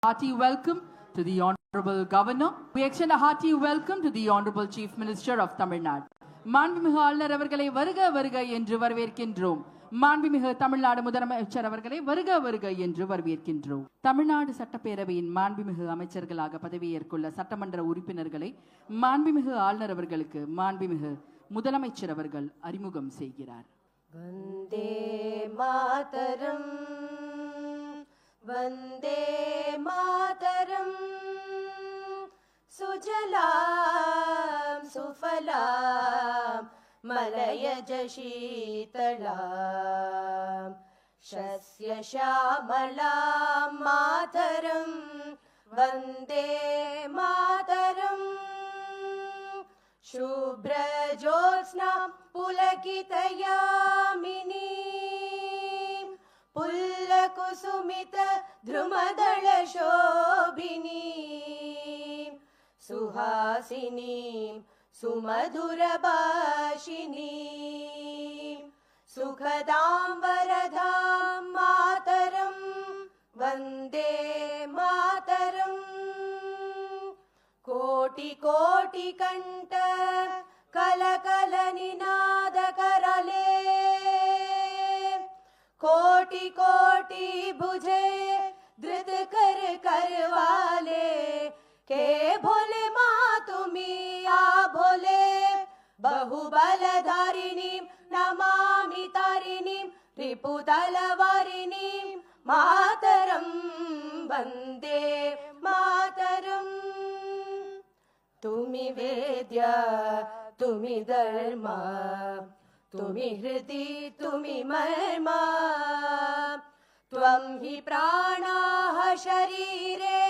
Hearty welcome to the Honorable Governor. We extend a hearty welcome to the Honorable Chief Minister of Tamil Nadu. மாண்புமிகு ஆளுநர் அவர்களை வருக வருக என்று வரவேற்கின்றோம். மாண்புமிகு தமிழ்நாடு முதலமைச்சர் அவர்களை வருக வருக என்று வரவேற்கின்றோம். தமிழ்நாடு சட்டப்பேரவையின் மாண்புமிகு அமைச்சர்களாக பதவியேற்குள்ள சட்டமன்ற உறுப்பினர்களை மாண்புமிகு ஆளுநர் அவர்களுக்கு மாண்புமிகு முதலமைச்சர் அவர்கள் அறிமுகம் செய்கிறார். வந்தே மாதரம் வந்தே மாதரம் சுஜலாம் சுஃபலாம் மலயஜ ஷீதலாம் ஷஸ்ய ஷாமலாம் மாதரம் வந்தே மாதரம் शुभ्र ज्योत्स्ना पुलकितयामिनी पुल्लकुसुमित द्रुमदल शोभिनी सुहासिनी सुमधुरभाषिनी सुखदां वरदां मातरं वन्दे मातरम् कोटि कोटि कंठ कल कल निनाद करले कोटि कोटि भुजे धृत कर करवाले के भोले माँ तुम्ही आ भोले बहुबलधारिणी नमामि तारिणी रिपुतलवारिणी मातरं वन्दे मातरम् तुम्ही वेद्य तुम्ही धर्म तुम्ही हृदि तुम्ही मर्म त्वं हि प्राणाः शरीरे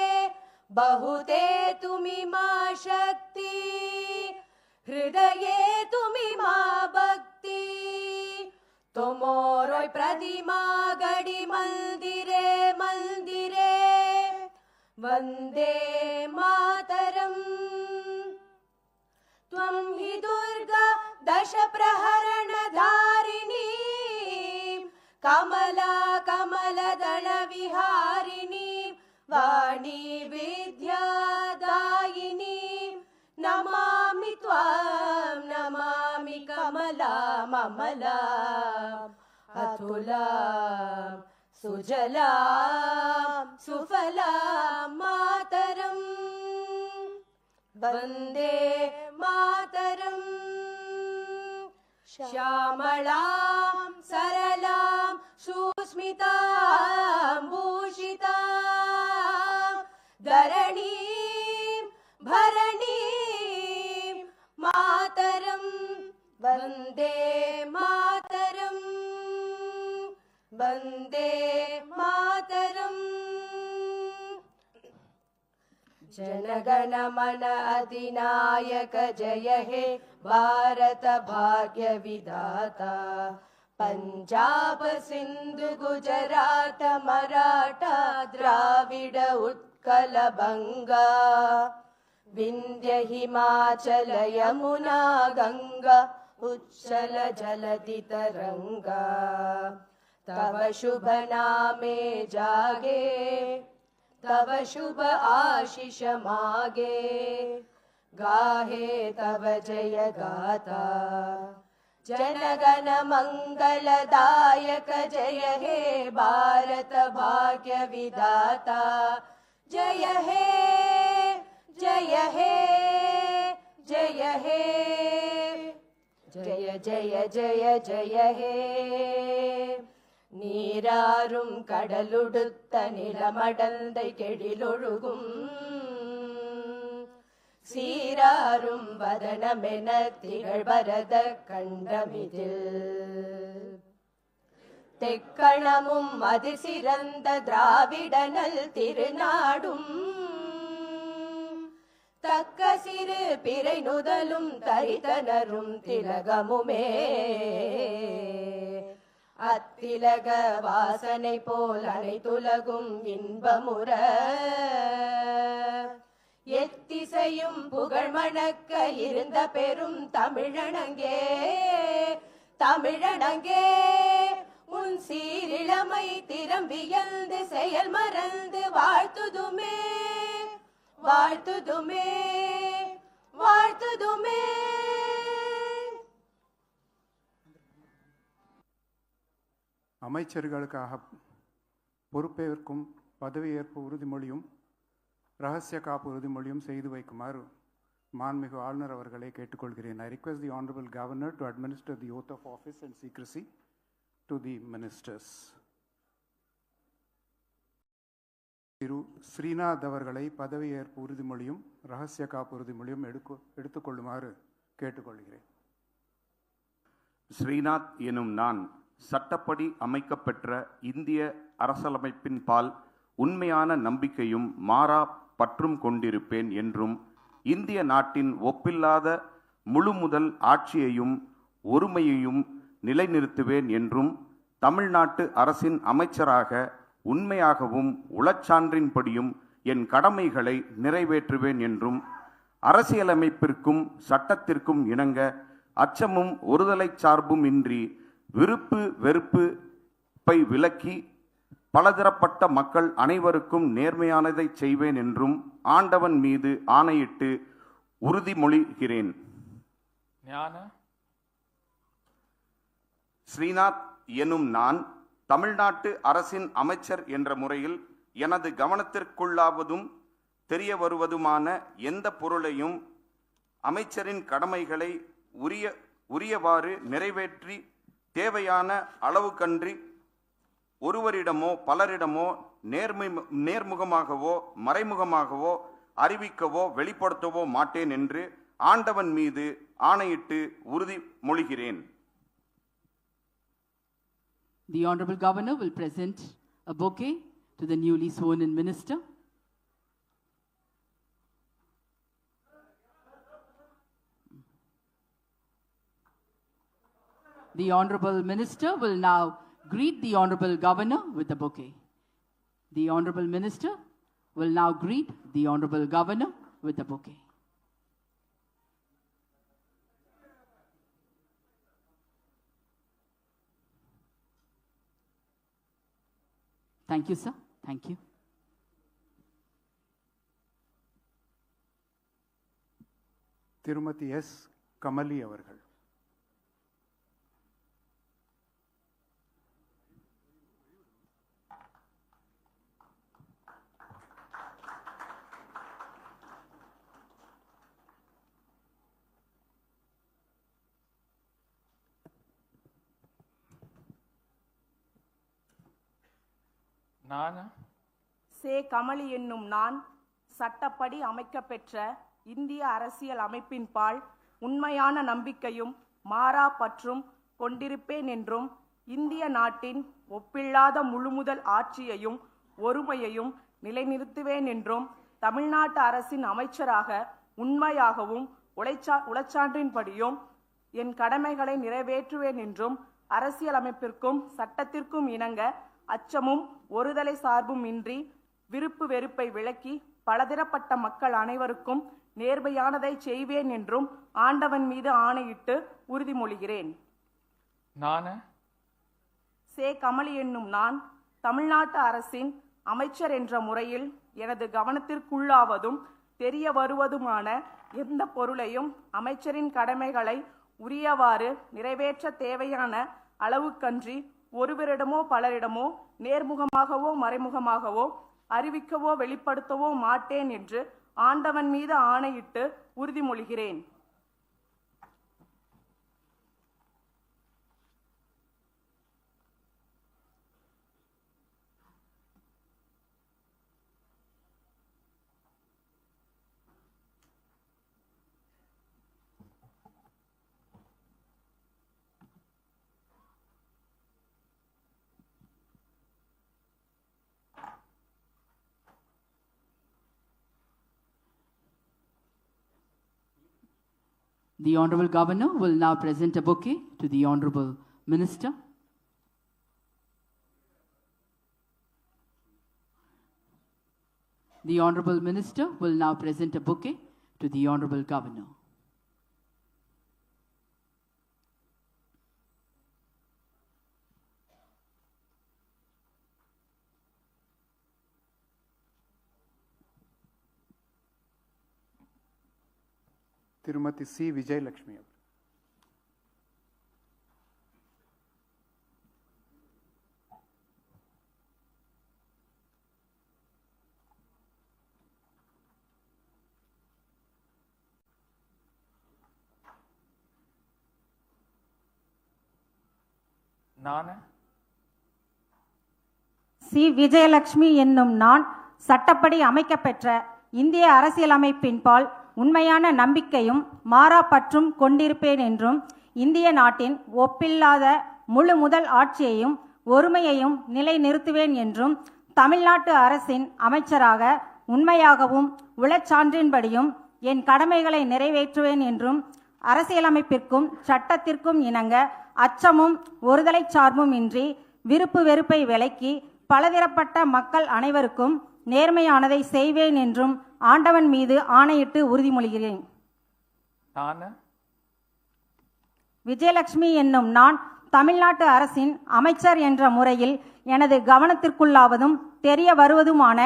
बहुते तुम्ही मा शक्ति हृदये तुम्ही मा भक्ति तोमोरोय प्रतिमा गडी मंदिरे मंदिरे वन्दे मातरम् त्वं हि दुर्गा दश प्रहरण धारिणी कमला कमलदल विहारिणी वाणी विद्यादायिनी नमामि त्वां नमामि कमला ममला अतुला सुजला सुफला मातरम् वन्दे मातरम् श्यामलां सरलां सुस्मितां भूषितां धरणीं भरणीं मातरं वन्दे मातरम् वन्दे मातरम् जनगण मन अधिनायक जय हे भारत भाग्य विधाता पंजाब सिंधु गुजरात मराठा द्राविड उत्कल बंगा विंध्य हिमाचल यमुना गंगा उच्चल जलधि तरंगा तव शुभ नामे जागे तव शुभ आशीष मागे गाहे तव जय गाथा जनगण मंगलदायक जय हे भारत भाग्य विधाता जय हे जय हे जय हे जय जय जय जय हे நீராறும் கடலுடுத்த நிலமடந்தை கெடிலொழுகும் சீராறும் வதனமென திகழ்பரத கண்டமிதில் தெக்கணமும் அது சிறந்த திராவிடனல் திருநாடும் தக்க சிறு பிறை நுதலும் தரிதனரும் திலகமுமே அத்திலக வாசனை போல் அனைத்துலகும் இன்பமுற எத்திசையும் புகழ் மணக்க இருந்த பெரும் தமிழனங்கே தமிழனங்கே உன் சீரிழமை திறம்பியல்து செயல் மறந்து வாழ்த்துதுமே வாழ்த்துதுமே வாழ்த்துதுமே. அமைச்சர்களுக்காக பொறுப்பேற்கும் பதவியேற்பு உறுதிமொழியும் ரகசிய காப்பு உறுதிமொழியும் செய்து வைக்குமாறு மாண்புமிகு ஆளுநர் அவர்களை கேட்டுக்கொள்கிறேன். I request the Honorable Governor to administer the oath of office and secrecy to the ministers. திரு ஸ்ரீநாத் அவர்களை பதவியேற்பு உறுதிமொழியும் ரகசிய காப்பு உறுதிமொழியும் எடுத்துக்கொள்ளுமாறு கேட்டுக்கொள்கிறேன். ஸ்ரீநாத் எனும் நான் சட்டப்படி அமைக்கப்பெற்ற இந்திய அரசியலமைப்பின் பால் உண்மையான நம்பிக்கையும் மாறா பற்றும் கொண்டிருப்பேன் என்றும் இந்திய நாட்டின் ஒப்பில்லாத முழுமுதல் ஆட்சியையும் ஒருமையையும் நிலைநிறுத்துவேன் என்றும் தமிழ்நாட்டு அரசின் அமைச்சராக உண்மையாகவும் உளச்சான்றின்படியும் என் கடமைகளை நிறைவேற்றுவேன் என்றும் அரசியலமைப்பிற்கும் சட்டத்திற்கும் இணங்க அச்சமும் ஒருதலை சார்பும் இன்றி விருப்பு வெறுப்பை விலக்கி பலதரப்பட்ட மக்கள் அனைவருக்கும் நேர்மையானதை செய்வேன் என்றும் ஆண்டவன் மீது ஆணையிட்டு உறுதிமொழிகிறேன். ஸ்ரீநாத் எனும் நான் தமிழ்நாட்டு அரசின் அமைச்சர் என்ற முறையில் எனது கவனத்திற்குள்ளாவதும் தெரிய வருவதுமான எந்த பொருளையும் அமைச்சரின் கடமைகளை உரியவாறு நிறைவேற்றி தேவையான அளவுக்கன்றி ஒருவரிடமோ பலரிடமோ நேர்முகமாகவோ மறைமுகமாகவோ அறிவிக்கவோ வெளிப்படுத்தவோ மாட்டேன் என்று ஆண்டவன் மீது ஆணையிட்டு உறுதிமொழிகிறேன். The Honorable Governor will present a bouquet to the newly sworn in minister. The Honorable Minister will now greet the Honorable Governor with the bouquet. The Honorable Minister will now greet the Honorable Governor with the bouquet. Thank you, sir. Thank you. திருமதி S Kamali அவர்கள். சே கமலி என்னும் நான் சட்டப்படி அமைக்கப்பெற்ற இந்திய அரசியல் அமைப்பின்பால் உண்மையான நம்பிக்கையும் மாறா பற்றும் கொண்டிருப்பேன் என்றும் இந்திய நாட்டின் ஒப்பில்லாத முழுமுதல் ஆட்சியையும் ஒருமையையும் நிலைநிறுத்துவேன் என்றும் தமிழ்நாட்டு அரசின் அமைச்சராக உண்மையாகவும் உளச்சான்றின்படியும் என் கடமைகளை நிறைவேற்றுவேன் என்றும் அரசியலமைப்பிற்கும் சட்டத்திற்கும் இணங்க அச்சமும் ஒருதலை சார்பும் இன்றி விருப்பு வெறுப்பை விலக்கி பலதரப்பட்ட மக்கள் அனைவருக்கும் நேர்மையானதை செய்வேன் என்றும் ஆண்டவன் மீது ஆணையிட்டு உறுதிமொழிகிறேன். சே கமலி என்னும் நான் தமிழ்நாட்டு அரசின் அமைச்சர் என்ற முறையில் எனது கவனத்திற்குள்ளாவதும் தெரிய வருவதுமான எந்த பொருளையும் அமைச்சரின் கடமைகளை உரியவாறு நிறைவேற்ற தேவையான அளவுக்கன்றி ஒருவரிடமோ பலரிடமோ நேர்முகமாகவோ மறைமுகமாகவோ அறிவிக்கவோ வெளிப்படுத்தவோ மாட்டேன் என்று ஆண்டவன் மீது ஆணையிட்டு உறுதிமொழிகிறேன். The Honorable Governor will now present a bouquet to the Honorable Minister. The Honorable Minister will now present a bouquet to the Honorable Governor. திருமதி சி விஜயலட்சுமி அவர். நான் சி விஜயலட்சுமி என்னும் நான் சட்டப்படி அமைக்கப்பெற்ற இந்திய அரசியலமைப்பின்பால் உண்மையான நம்பிக்கையும் மாறாப்பற்றும் கொண்டிருப்பேன் என்றும் இந்திய நாட்டின் ஒப்பில்லாத முழு முதல் ஆட்சியையும் ஒருமையையும் நிலைநிறுத்துவேன் என்றும் தமிழ்நாட்டு அரசின் அமைச்சராக உண்மையாகவும் உளச்சான்றின்படியும் என் கடமைகளை நிறைவேற்றுவேன் என்றும் அரசியலமைப்பிற்கும் சட்டத்திற்கும் இணங்க அச்சமும் ஒருதலை சார்பும் இன்றி விருப்பு வெறுப்பை விலக்கி பலதரப்பட்ட மக்கள் அனைவருக்கும் நேர்மையானதை செய்வேன் என்றும் ஆண்டவன் மீது ஆணையிட்டு உறுதிமொழிகிறேன். நான் விஜயலட்சுமி என்னும் நான் தமிழ்நாட்டு அரசின் அமைச்சர் என்ற முறையில் எனது கவனத்திற்குள்ளாவதும் தெரிய வருவதுமான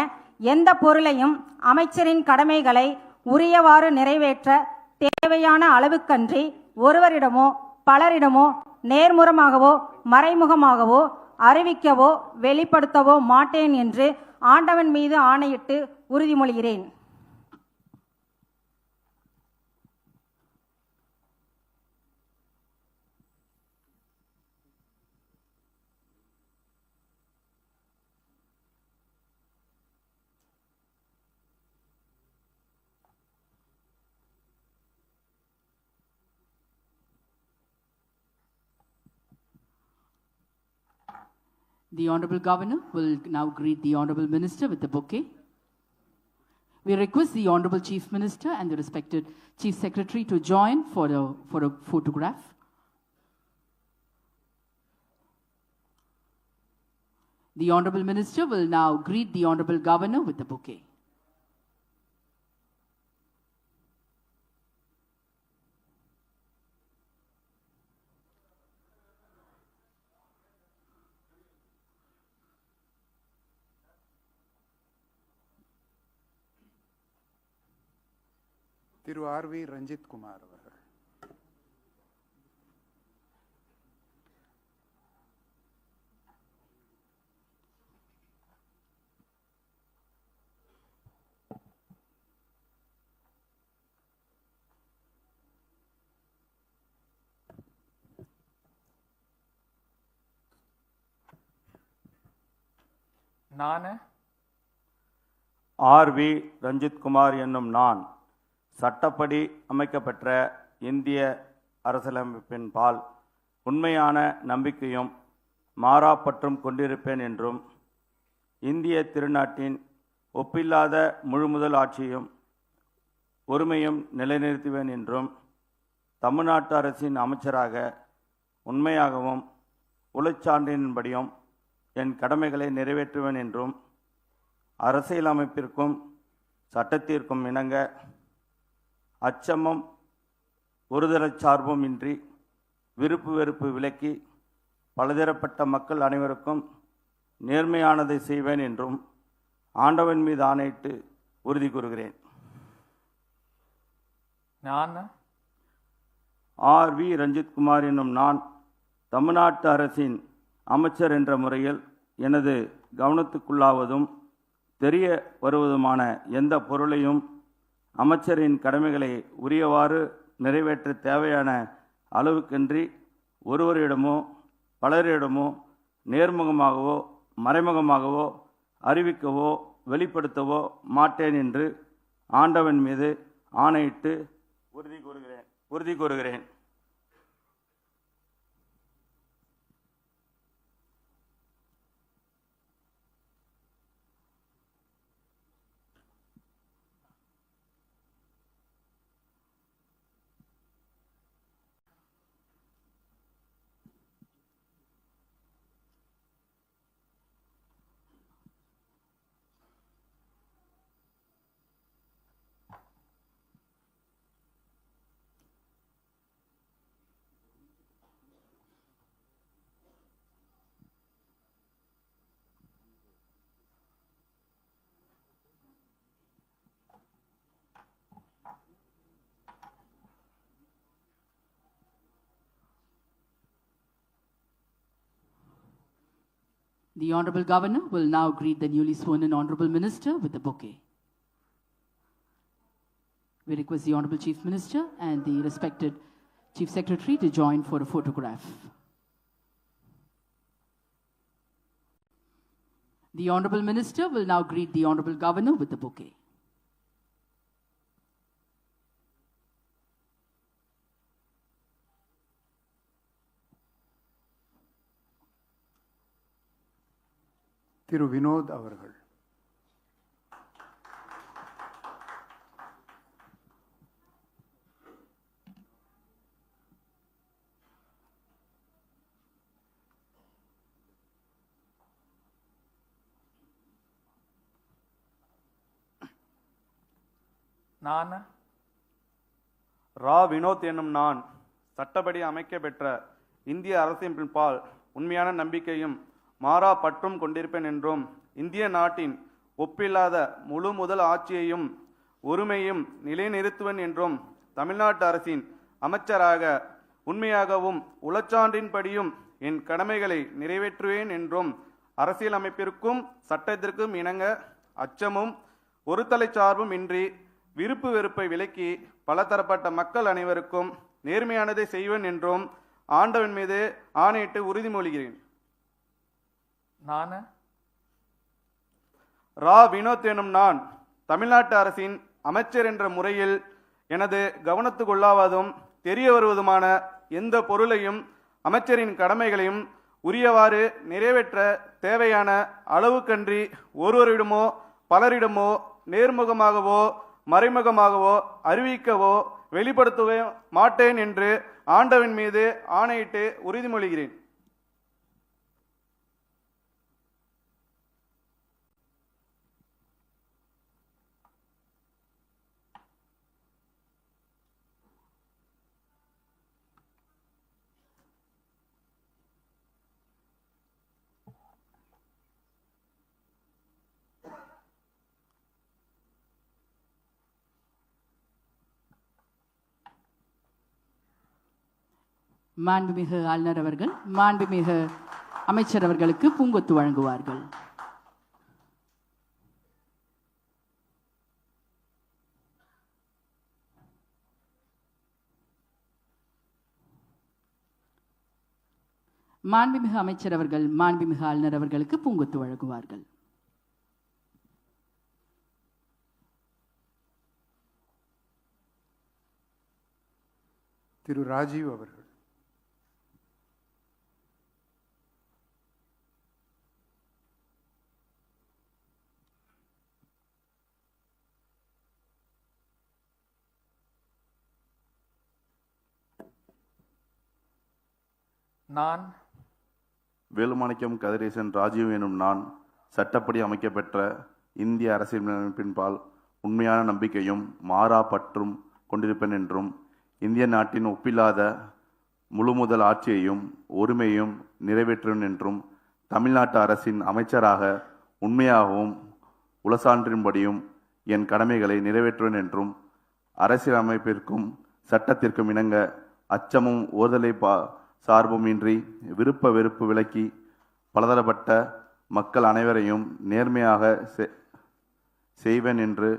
எந்த பொருளையும் அமைச்சரின் கடமைகளை உரியவாறு நிறைவேற்ற தேவையான அளவுக்கன்றி ஒருவரிடமோ பலரிடமோ நேர்முகமாகவோ மறைமுகமாகவோ அறிவிக்கவோ வெளிப்படுத்தவோ மாட்டேன் என்று ஆண்டவன் மீது ஆணையிட்டு உறுதிமொழிகிறேன். The Honorable Governor will now greet the Honorable Minister with the bouquet. We request the Honorable Chief Minister and the respected Chief Secretary to join for a photograph. The Honorable Minister will now greet the Honorable Governor with the bouquet. Thiru R V. Ranjith Kumar அவர்கள். நான் RV. Ranjith Kumar என்னும் நான் சட்டப்படி அமைக்கப்பெற்ற இந்திய அரசியலமைப்பின் பால் உண்மையான நம்பிக்கையும் மாறாப்பற்றும் கொண்டிருப்பேன் என்றும் இந்திய திருநாட்டின் ஒப்பில்லாத முழுமுதல் ஆட்சியும் ஒருமையும் நிலைநிறுத்துவேன் என்றும் தமிழ்நாட்டு அரசின் அமைச்சராக உண்மையாகவும் உளச்சான்றின்படியும் என் கடமைகளை நிறைவேற்றுவேன் என்றும் அரசியலமைப்பிற்கும் சட்டத்திற்கும் இணங்க அச்சமும் ஒருதலைச் சார்பும் இன்றி விருப்பு வெறுப்பு விலக்கி பலதரப்பட்ட மக்கள் அனைவருக்கும் நேர்மையானதை செய்வேன் என்றும் ஆண்டவன் மீது ஆணையிட்டு உறுதி கூறுகிறேன். நான் ஆர்.வி. ரஞ்சித் குமார் என்னும் நான் தமிழ்நாட்டு அரசின் அமைச்சர் என்ற முறையில் எனது கவனத்துக்குள்ளாவதும் தெரிய வருவதுமான எந்த பொருளையும் அமைச்சரின் கடமைகளை உரியவாறு நிறைவேற்ற தேவையான அளவுக்கின்றி ஒருவரிடமோ பலரிடமோ நேர்முகமாகவோ மறைமுகமாகவோ அறிவிக்கவோ வெளிப்படுத்தவோ மாட்டேன் என்று ஆண்டவன் மீது ஆணையிட்டு உறுதி கூறுகிறேன். The Honorable Governor will now greet the newly sworn-in Honorable Minister with a bouquet. We request the Honorable Chief Minister and the respected Chief Secretary to join for a photograph. The Honorable Minister will now greet the Honorable Governor with a bouquet. திரு வினோத் அவர்கள். நான் ரா வினோத் என்னும் நான் சட்டப்படி அமைக்கப்பெற்ற இந்திய அரசியலமைப்பின்பால் உண்மையான நம்பிக்கையும் மாறா பற்றும் கொண்டிருப்பேன் என்றும் இந்திய நாட்டின் ஒப்பில்லாத முழு முதல் ஆட்சியையும் ஒருமையும் நிலைநிறுத்துவேன் என்றும் தமிழ்நாட்டு அரசின் அமைச்சராக உண்மையாகவும் உளச்சான்றின்படியும் என் கடமைகளை நிறைவேற்றுவேன் என்றும் அரசியலமைப்பிற்கும் சட்டத்திற்கும் இணங்க அச்சமும் ஒருதலை சார்பும் இன்றி விருப்பு வெறுப்பை விலக்கி பலதரப்பட்ட மக்கள் அனைவருக்கும் நேர்மையானதை செய்வேன் என்றும் ஆண்டவன் மீது ஆணையிட்டு உறுதிமொழிகிறேன். நான் ரா வினோத் எனும் நான் தமிழ்நாட்டு அரசின் அமைச்சர் என்ற முறையில் எனது கவனத்துக்குள்ளாவதும் தெரிய வருவதுமான எந்த பொருளையும் அமைச்சரின் கடமைகளையும் உரியவாறு நிறைவேற்ற தேவையான அளவுக்கன்றி ஒருவரிடமோ பலரிடமோ நேர்முகமாகவோ மறைமுகமாகவோ அறிவிக்கவோ வெளிப்படுத்தவே மாட்டேன் என்று ஆண்டவன் மீது ஆணையிட்டு உறுதிமொழிகிறேன். மாண்புமிகு ஆளுநர் அவர்கள் மாண்புமிகு அமைச்சர் அவர்களுக்கு பூங்கொத்து வழங்குவார்கள். மாண்புமிகு அமைச்சர் அவர்கள் மாண்புமிகு ஆளுநர் அவர்களுக்கு பூங்கொத்து வழங்குவார்கள். திரு ராஜீவ் அவர்கள். நான் வேலுமாணிக்கம் கதிரேசன் ராஜீவ் எனும் நான் சட்டப்படி அமைக்கப்பெற்ற இந்திய அரசியலமைப்பின்பால் உண்மையான நம்பிக்கையும் மாறா பற்றும் கொண்டிருப்பேன் என்றும் இந்திய நாட்டின் ஒப்பில்லாத முழு முதல் ஆட்சியையும் ஒருமையும் நிறைவேற்றுவேன் என்றும் தமிழ்நாட்டு அரசின் அமைச்சராக உண்மையாகவும் உளசான்றின்படியும் என் கடமைகளை நிறைவேற்றுவேன் என்றும் அரசியலமைப்பிற்கும் சட்டத்திற்கும் இணங்க அச்சமும் ஓதலை சார்பும் இன்றி விருப்ப வெறுப்பு விலக்கி பலதரப்பட்ட மக்கள் அனைவரையும் நேர்மையாக செய்வேன் என்று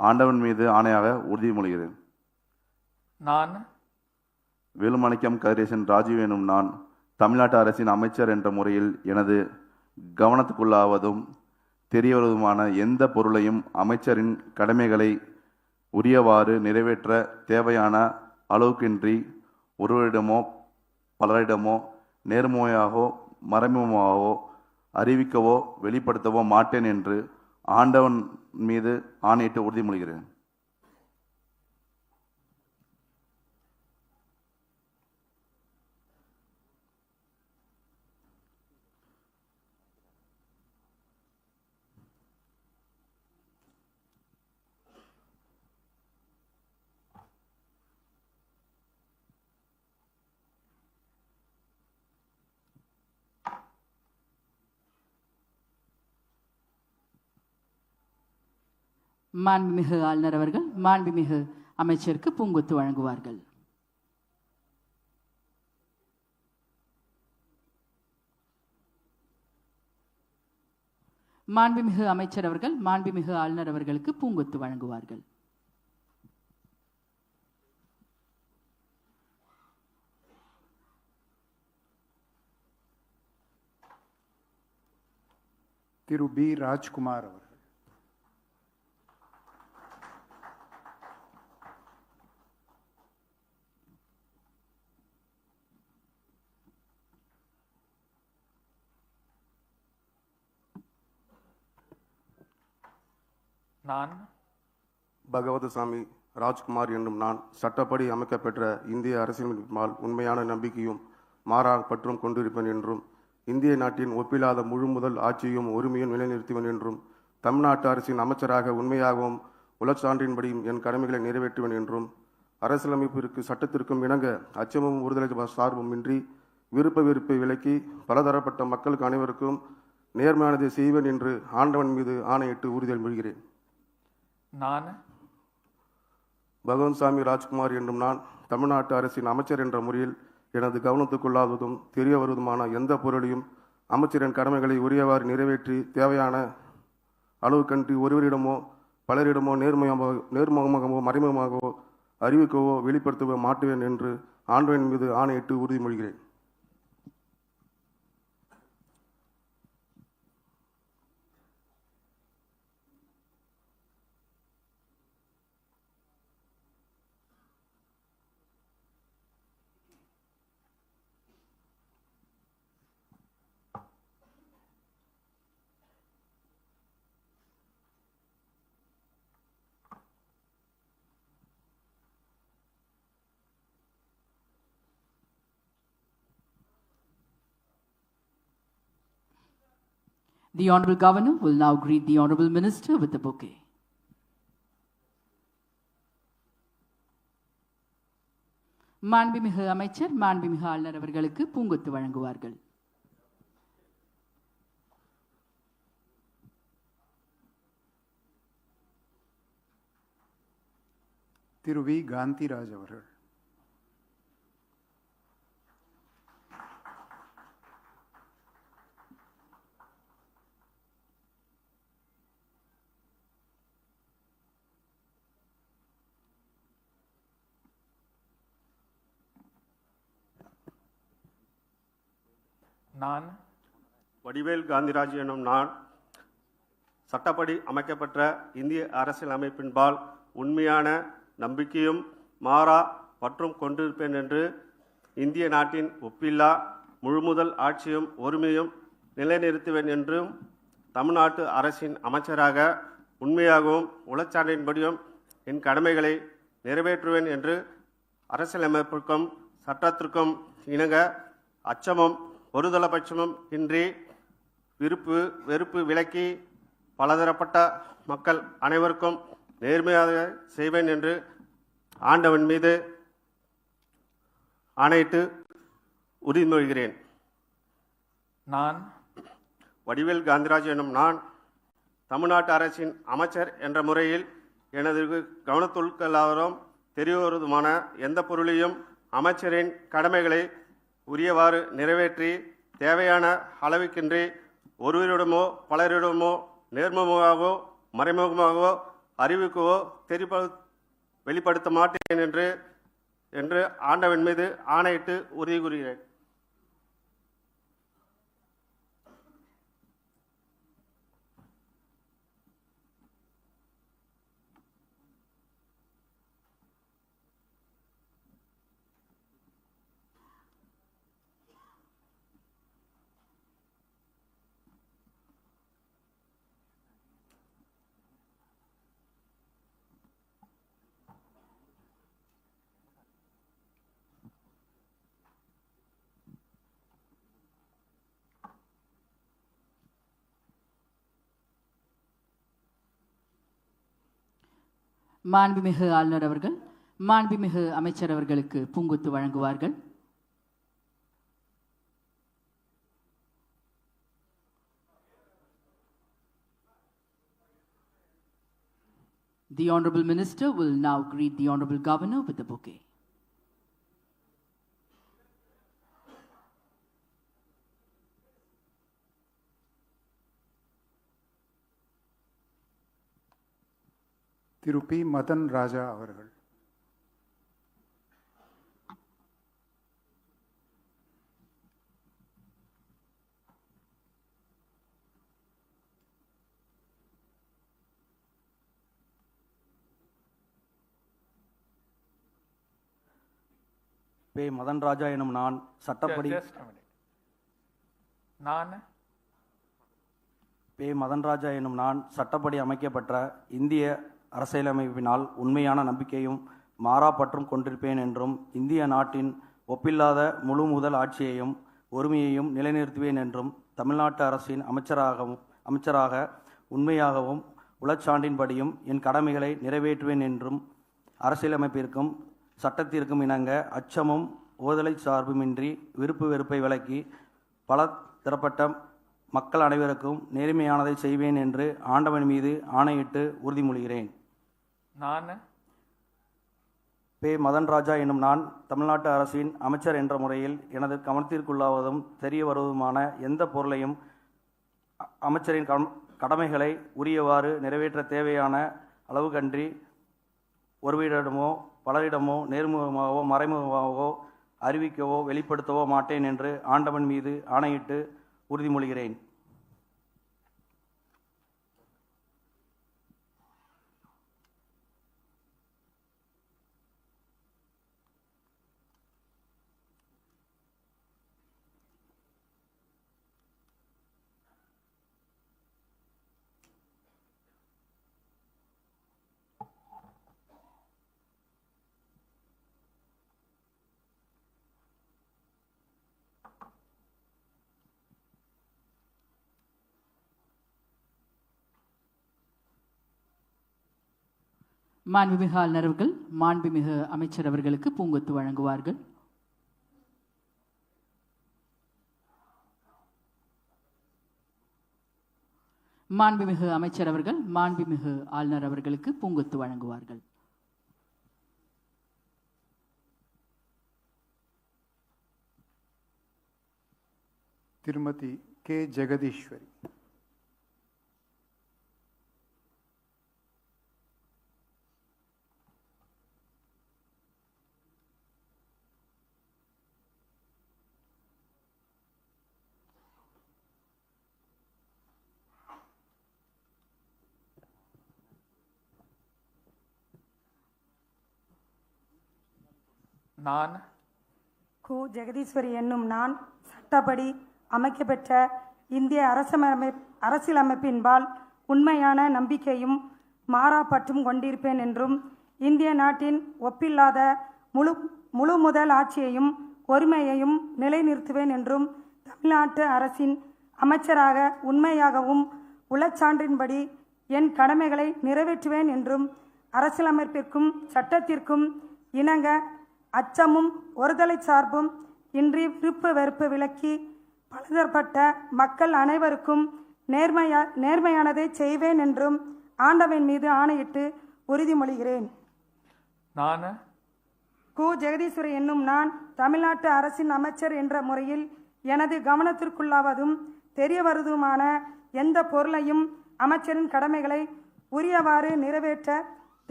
ஆண்டவன் மீது ஆணையாக உறுதிமொழிகிறேன். நான் வேலுமாணிக்கம் கதிரேசன் ராஜீவ் எனும் நான் தமிழ்நாட்டு அரசின் அமைச்சர் என்ற முறையில் எனது கவனத்துக்குள்ளாவதும் தெரிய வருவதுமான எந்த பொருளையும் அமைச்சரின் கடமைகளை உரியவாறு நிறைவேற்ற தேவையான அளவுக்கின்றி ஒருவரிடமோ பலரிடமோ நேர்மையாகவோ மறைமுகமாகவோ அறிவிக்கவோ வெளிப்படுத்தவோ மாட்டேன் என்று ஆண்டவன் மீது ஆணையிட்டு உறுதிமொழிகிறேன். மாண்புமிகு ஆளுநர் அவர்கள் மாண்புமிகு அமைச்சருக்கு பூங்கொத்து வழங்குவார்கள். மாண்புமிகு அமைச்சர் அவர்கள் மாண்புமிகு ஆளுநர் அவர்களுக்கு பூங்கொத்து வழங்குவார்கள். திரு பி. ராஜ்குமார் அவர்கள். நான் பகவதசாமி ராஜ்குமார் என்னும் நான் சட்டப்படி அமைக்கப்பெற்ற இந்திய அரசியலமைப்பால் உண்மையான நம்பிக்கையும் மாறா பற்றும் கொண்டிருப்பேன் என்றும் இந்திய நாட்டின் ஒப்பில்லாத முழு முதல் ஆட்சியும் உரிமையும் நிலைநிறுத்துவேன் என்றும் தமிழ்நாட்டு அரசின் அமைச்சராக உண்மையாகவும் உளச்சான்றின்படியும் என் கடமைகளை நிறைவேற்றுவேன் என்றும் அரசியலமைப்பிற்கு சட்டத்திற்கும் இணங்க அச்சமும் ஒருதலை சார்பும் இன்றி விருப்ப வெறுப்பை விலக்கி பலதரப்பட்ட மக்களுக்கு அனைவருக்கும் நேர்மையானதை செய்வேன் என்று ஆண்டவன் மீது ஆணையிட்டு உறுதியல் மொழிகிறேன். நான் பகவன்சாமி ராஜ்குமார் என்னும் நான் தமிழ்நாட்டு அரசின் அமைச்சர் என்ற முறையில் எனது கவனத்துக்குள்ளாவதும் தெரிய வருவதுமான எந்த பொருளையும் அமைச்சரின் கடமைகளை உரியவாறு நிறைவேற்றி தேவையான அளவுக்கன்றி ஒருவரிடமோ பலரிடமோ நேர்முகமாகவோ மறைமுகமாகவோ அறிவிக்கவோ வெளிப்படுத்தவோ மாட்டுவேன் என்று ஆண்டவன் மீது ஆணையிட்டு உறுதிமொழிகிறேன். The Honorable Governor will now greet the Honorable Minister with a bouquet. மாண்புமிகு அமைச்சர் மாண்புமிகு ஆளுநர் அவர்களுக்கு பூங்கொத்து வழங்குவார்கள். திரு வி. காந்திராஜ் அவர்கள். நான் வடிவேல் காந்திராஜ் எனும் நான் சட்டப்படி அமைக்கப்பட்ட இந்திய அரசியல் அமைப்பின்பால் உண்மையான நம்பிக்கையும் மாறா பற்றும் கொண்டிருப்பேன் என்று இந்திய நாட்டின் ஒப்பில்லா முழுமுதல் ஆட்சியும் உரிமையும் நிலைநிறுத்துவேன் என்றும் தமிழ்நாட்டு அரசின் அமைச்சராக உண்மையாகவும் உளச்சான்றின்படியும் என் கடமைகளை நிறைவேற்றுவேன் என்று அரசியலமைப்பிற்கும் சட்டத்திற்கும் இணங்க அச்சமும் ஒருதலைபட்சமும் இன்றி விருப்பு வெறுப்பு விலக்கி பலதரப்பட்ட மக்கள் அனைவருக்கும் நேர்மையாக செய்வேன் என்று ஆண்டவன் மீது ஆணையிட்டு உறுதிமொழிகிறேன். நான் வடிவேல் காந்திராஜ் எனும் நான் தமிழ்நாட்டு அரசின் அமைச்சர் என்ற முறையில் எனது கவனத்துள்ளாவதும் தெரியவருவதுமான எந்த பொருளையும் அமைச்சரின் கடமைகளை உரியவாறு நிறைவேற்றி தேவையான அளவுக்கின்றி ஒருவரிடமோ பலரிடமோ நேர்முகமாகவோ மறைமுகமாகவோ அறிவிக்கவோ வெளிப்படுத்த மாட்டேன் என்று ஆண்டவன் மீது ஆணையிட்டு உறுதி கூறுகிறேன். மாண்புமிகு ஆளுநர் அவர்கள் மாண்புமிகு அமைச்சர் அவர்களுக்கு பூங்கொத்து வழங்குவார்கள். The Honorable Minister will now greet the Honorable Governor with a bouquet. Thiru P Madan Raja அவர்கள். பே மதன்ராஜா எனும் நான் சட்டப்படி பே மதன்ராஜா எனும் நான் சட்டப்படி அமைக்கப்பட்ட இந்திய அரசியலமைப்பினால் உண்மையான நம்பிக்கையும் மாறாப்பற்றும் கொண்டிருப்பேன் என்றும் இந்திய நாட்டின் ஒப்பில்லாத முழு முதல் ஆட்சியையும் ஒருமையையும் நிலைநிறுத்துவேன் என்றும் தமிழ்நாட்டு அரசின் அமைச்சராக உண்மையாகவும் உளச்சான்றின்படியும் என் கடமைகளை நிறைவேற்றுவேன் என்றும் அரசியலமைப்பிற்கும் சட்டத்திற்கும் இணங்க அச்சமும் ஓதலை சார்புமின்றி விருப்பு வெறுப்பை விலக்கி பல தரப்பட்ட மக்கள் அனைவருக்கும் நேர்மையானதை செய்வேன் என்று ஆண்டவன் மீது ஆணையிட்டு உறுதிமொழிகிறேன். நான் பே மதன்ராஜா எனும் நான் தமிழ்நாட்டு அரசின் அமைச்சர் என்ற முறையில் எனது கவனத்திற்குள்ளாவதும் தெரிய வருவதுமான எந்த பொருளையும் அமைச்சரின் கடமைகளை உரியவாறு நிறைவேற்ற தேவையான அளவுகன்றி ஒருவரிடமோ பலரிடமோ நேர்முகமாகவோ மறைமுகமாகவோ அறிவிக்கவோ வெளிப்படுத்தவோ மாட்டேன் என்று ஆண்டவன் மீது ஆணையிட்டு உறுதிமொழிகிறேன். மாண்புமிகு ஆளுநர் அவர்கள் மாண்புமிகு அமைச்சர் அவர்களுக்கு பூங்கொத்து வழங்குவார்கள். மாண்புமிகு அமைச்சர் அவர்கள் மாண்புமிகு ஆளுநர் அவர்களுக்கு பூங்கொத்து வழங்குவார்கள். திருமதி கே ஜெகதீஸ்வரி. நான் கு ஜெகதீஸ்வரி என்னும் நான் சட்டப்படி அமைக்கப்பெற்ற இந்திய அரசியலமைப்பின்பால் உண்மையான நம்பிக்கையும் மாறாப்பற்றும் கொண்டிருப்பேன் என்றும் இந்திய நாட்டின் ஒப்பில்லாத முழு முதல் ஆட்சியையும் ஒருமையையும் நிலைநிறுத்துவேன் என்றும் தமிழ்நாட்டு அரசின் அமைச்சராக உண்மையாகவும் உளச்சான்றின்படி என் கடமைகளை நிறைவேற்றுவேன் என்றும் அரசியலமைப்பிற்கும் சட்டத்திற்கும் இணங்க அச்சமும் ஒருதலை சார்பும் இன்றி விருப்பு வெறுப்பு விலக்கி பலதரப்பட்ட மக்கள் அனைவருக்கும் நேர்மையானதை செய்வேன் என்றும் ஆண்டவன் மீது ஆணையிட்டு உறுதிமொழிகிறேன். நான் கு ஜெகதீஸ்வரி என்னும் நான் தமிழ்நாட்டு அரசின் அமைச்சர் என்ற முறையில் எனது கவனத்திற்குள்ளாவதும் தெரிய வருவதுமான எந்த பொருளையும் அமைச்சரின் கடமைகளை உரியவாறு நிறைவேற்ற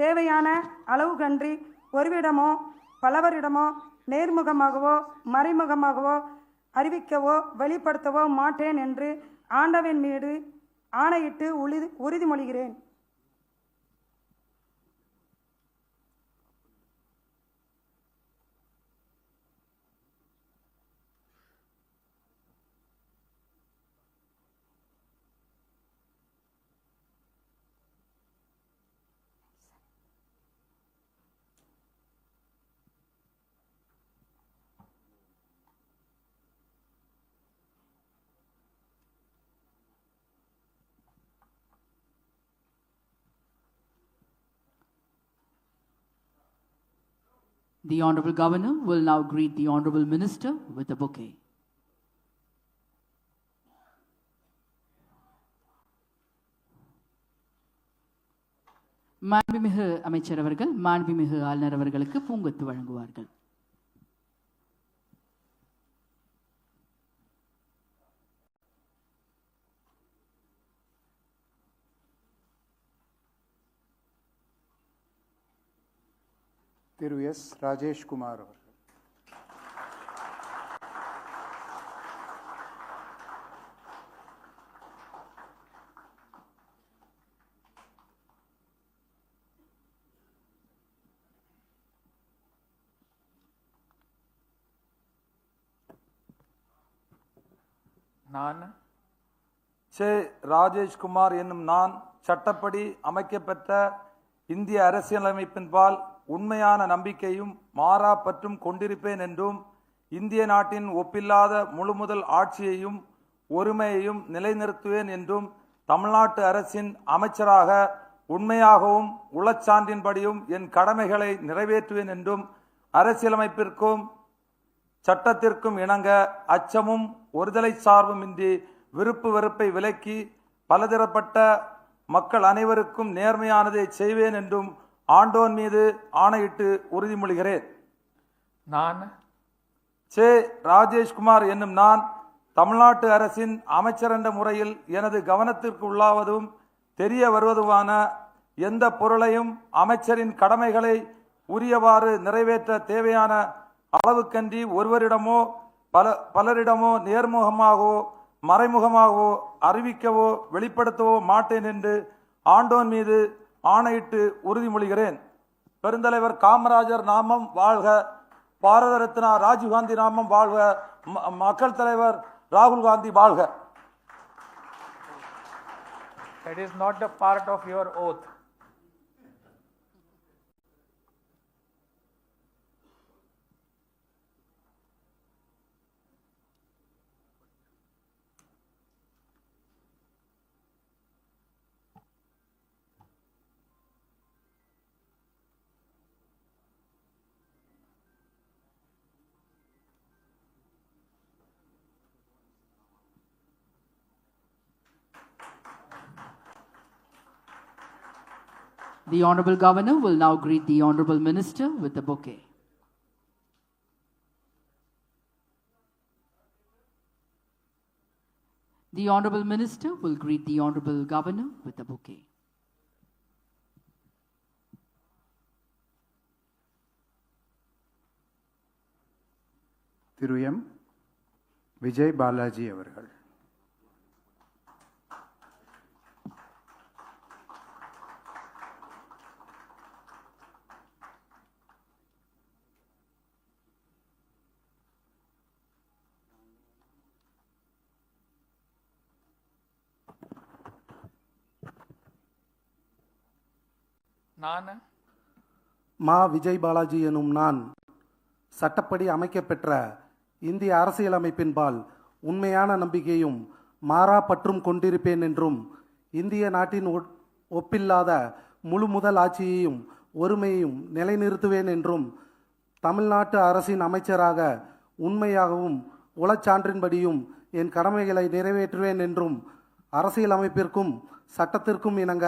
தேவையான அளவுகன்றி ஒருவிடமோ பலவரிடமோ நேர்முகமாகவோ மறைமுகமாகவோ அறிவிக்கவோ வெளிப்படுத்தவோ மாட்டேன் என்று ஆண்டவன் மீது ஆணையிட்டு உறுதிமொழிகிறேன். The Honorable Governor will now greet the Honorable Minister with a bouquet. மாண்புமிகு அமைச்சர் அவர்கள் மாண்புமிகு ஆளுநர் அவர்களுக்கு பூங்கொத்து வழங்குவார்கள். திரு எஸ் ராஜேஷ்குமார் அவர்கள். நான் சே ராஜேஷ்குமார் என்னும் நான் சட்டப்படி அமைக்கப்பெற்ற இந்திய அரசியலமைப்பின்பால் உண்மையான நம்பிக்கையும் மாறா பற்றும் கொண்டிருப்பேன் என்றும் இந்திய நாட்டின் ஒப்பில்லாத முழுமுதல் ஆட்சியையும் ஒருமையையும் நிலைநிறுத்துவேன் என்றும் தமிழ்நாட்டு அரசின் அமைச்சராக உண்மையாகவும் உளச்சான்றின்படியும் என் கடமைகளை நிறைவேற்றுவேன் என்றும் அரசியலமைப்பிற்கும் சட்டத்திற்கும் இணங்க அச்சமும் ஒருதலை சார்புமின்றி விருப்பு வெறுப்பை விலக்கி பலதரப்பட்ட மக்கள் அனைவருக்கும் நேர்மையானதை செய்வேன் என்றும் ஆண்டோன் மீது ஆணையிட்டு உறுதிமொழிகிறேன். நான் சே ராஜேஷ்குமார் என்னும் நான் தமிழ்நாட்டு அரசின் அமைச்சர் என்ற முறையில் எனது கவனத்திற்கு உள்ளாவதும் தெரிய வருவதுமான எந்த பொருளையும் அமைச்சரின் கடமைகளை உரியவாறு நிறைவேற்ற தேவையான அளவுக்கன்றி ஒருவரிடமோ பலரிடமோ நேர்முகமாகவோ மறைமுகமாகவோ அறிவிக்கவோ வெளிப்படுத்தவோ மாட்டேன் என்று ஆண்டோன் மீது ஆணையிட்டு உறுதிமொழிகிறேன். பெருந்தலைவர் காமராஜர் நாமம் வாழ்க, பாரத ரத்னா ராஜீவ்காந்தி நாமம் வாழ்க, மக்கள் தலைவர் ராகுல் காந்தி வாழ்க. That is not a part of your oath. The Honorable Governor will now greet the Honorable Minister with a bouquet. The Honorable Minister will greet the Honorable Governor with a bouquet. Thiru M Vijay Balaji அவர்கள். நான் மா விஜய் பாலாஜி எனும் நான் சட்டப்படி அமைக்கப்பெற்ற இந்திய அரசியலமைப்பின்பால் உண்மையான நம்பிக்கையும் மாறா பற்றும் கொண்டிருப்பேன் என்றும் இந்திய நாட்டின் ஒப்பில்லாத முழு முதல் ஆட்சியையும் ஒருமையையும் நிலைநிறுத்துவேன் என்றும் தமிழ்நாட்டு அரசின் அமைச்சராக உண்மையாகவும் உளச்சான்றின்படியும் என் கடமைகளை நிறைவேற்றுவேன் என்றும் அரசியலமைப்பிற்கும் சட்டத்திற்கும் இணங்க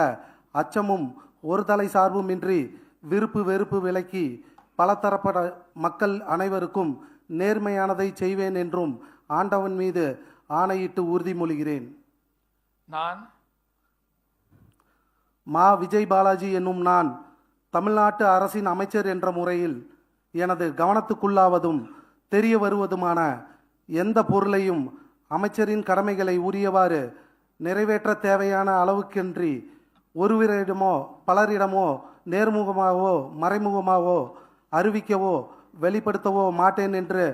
அச்சமும் ஒரு தலை சார்புமின்றி விருப்பு வெறுப்பு விலக்கி பலதரப்பட்ட மக்கள் அனைவருக்கும் நேர்மையானதை செய்வேன் என்றும் ஆண்டவன் மீது ஆணையிட்டு உறுதிமொழிகிறேன். நான் மா விஜய் பாலாஜி என்னும் நான் தமிழ்நாட்டு அரசின் அமைச்சர் என்ற முறையில் எனது கவனத்துக்குள்ளாவதும் தெரிய வருவதுமான எந்த பொருளையும் அமைச்சரின் கடமைகளை உரியவாறு நிறைவேற்ற தேவையான அளவுக்கன்றி ஒருவரிடமோ பலரிடமோ நேர்முகமாகவோ மறைமுகமாகவோ அறிவிக்கவோ வெளிப்படுத்தவோ மாட்டேன் என்று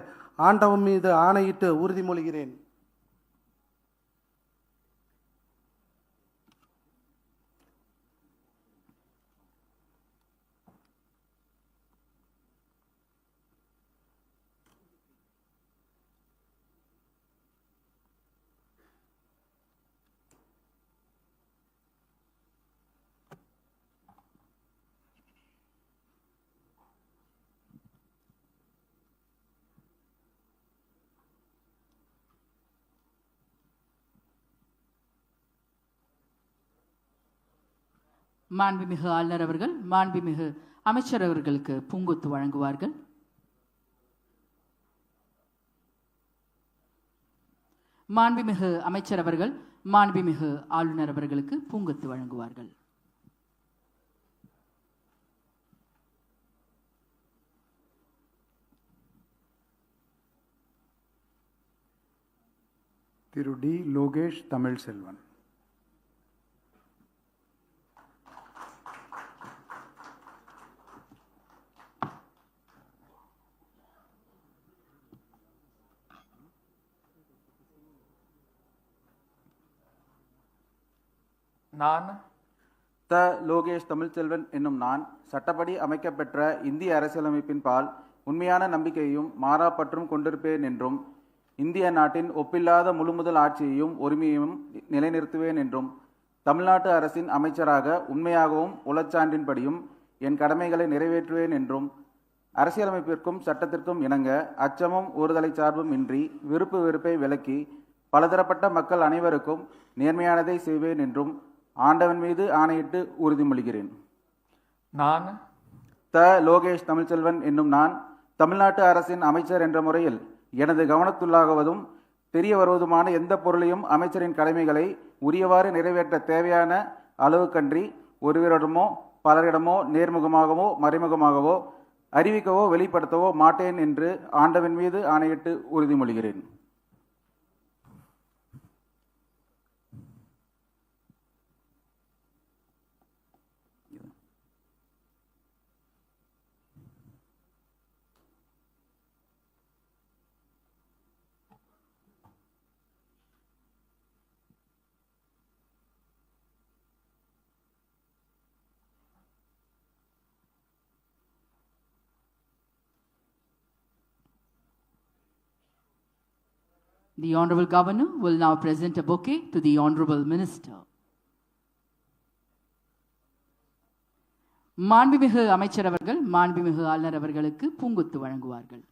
ஆண்டவன் மீது ஆணையிட்டு உறுதிமொழிகிறேன். மாண்புமிகு ஆளுநர் அவர்கள் மாண்புமிகு அமைச்சர் அவர்களுக்கு பூங்கொத்து வழங்குவார்கள். மாண்புமிகு அமைச்சர் அவர்கள் மாண்புமிகு ஆளுநர் அவர்களுக்கு பூங்கொத்து வழங்குவார்கள். திரு டி லோகேஷ் தமிழ் செல்வன். நான் த லோகேஷ் தமிழ்ச்செல்வன் என்னும் நான் சட்டப்படி அமைக்கப்பெற்ற இந்திய அரசியலமைப்பின் பால் உண்மையான நம்பிக்கையையும் மாறாப்பற்றும் கொண்டிருப்பேன் என்றும் இந்திய நாட்டின் ஒப்பில்லாத முழுமுதல் ஆட்சியையும் உரிமையையும் நிலைநிறுத்துவேன் என்றும் தமிழ்நாட்டு அரசின் அமைச்சராக உண்மையாகவும் உளச்சான்றின்படியும் என் கடமைகளை நிறைவேற்றுவேன் என்றும் அரசியலமைப்பிற்கும் சட்டத்திற்கும் இணங்க அச்சமும் ஒருதலை சார்பும் இன்றி விருப்பு வெறுப்பை விலக்கி பலதரப்பட்ட மக்கள் அனைவருக்கும் நேர்மையானதை செய்வேன் என்றும் ஆண்டவன் மீது ஆணையிட்டு உறுதிமொழிகிறேன். நான் த லோகேஷ் தமிழ்ச்செல்வன் என்னும் நான் தமிழ்நாட்டு அரசின் அமைச்சர் என்ற முறையில் எனது கவனத்துள்ளாகுவதும் தெரிய வருவதுமான எந்த பொருளையும் அமைச்சரின் கடமைகளை உரியவாறு நிறைவேற்ற தேவையான அளவுக்கன்றி ஒருவரிடமோ பலரிடமோ நேர்முகமாகவோ மறைமுகமாகவோ அறிவிக்கவோ வெளிப்படுத்தவோ மாட்டேன் என்று ஆண்டவன் மீது ஆணையிட்டு உறுதிமொழிகிறேன். The Honorable Governor will now present a bouquet to the Honorable Minister. மாண்புமிகு அமைச்சர் அவர்கள் மாண்புமிகு ஆளுநர் அவர்களுக்கு பூங்கொத்து வழங்குவார்கள்.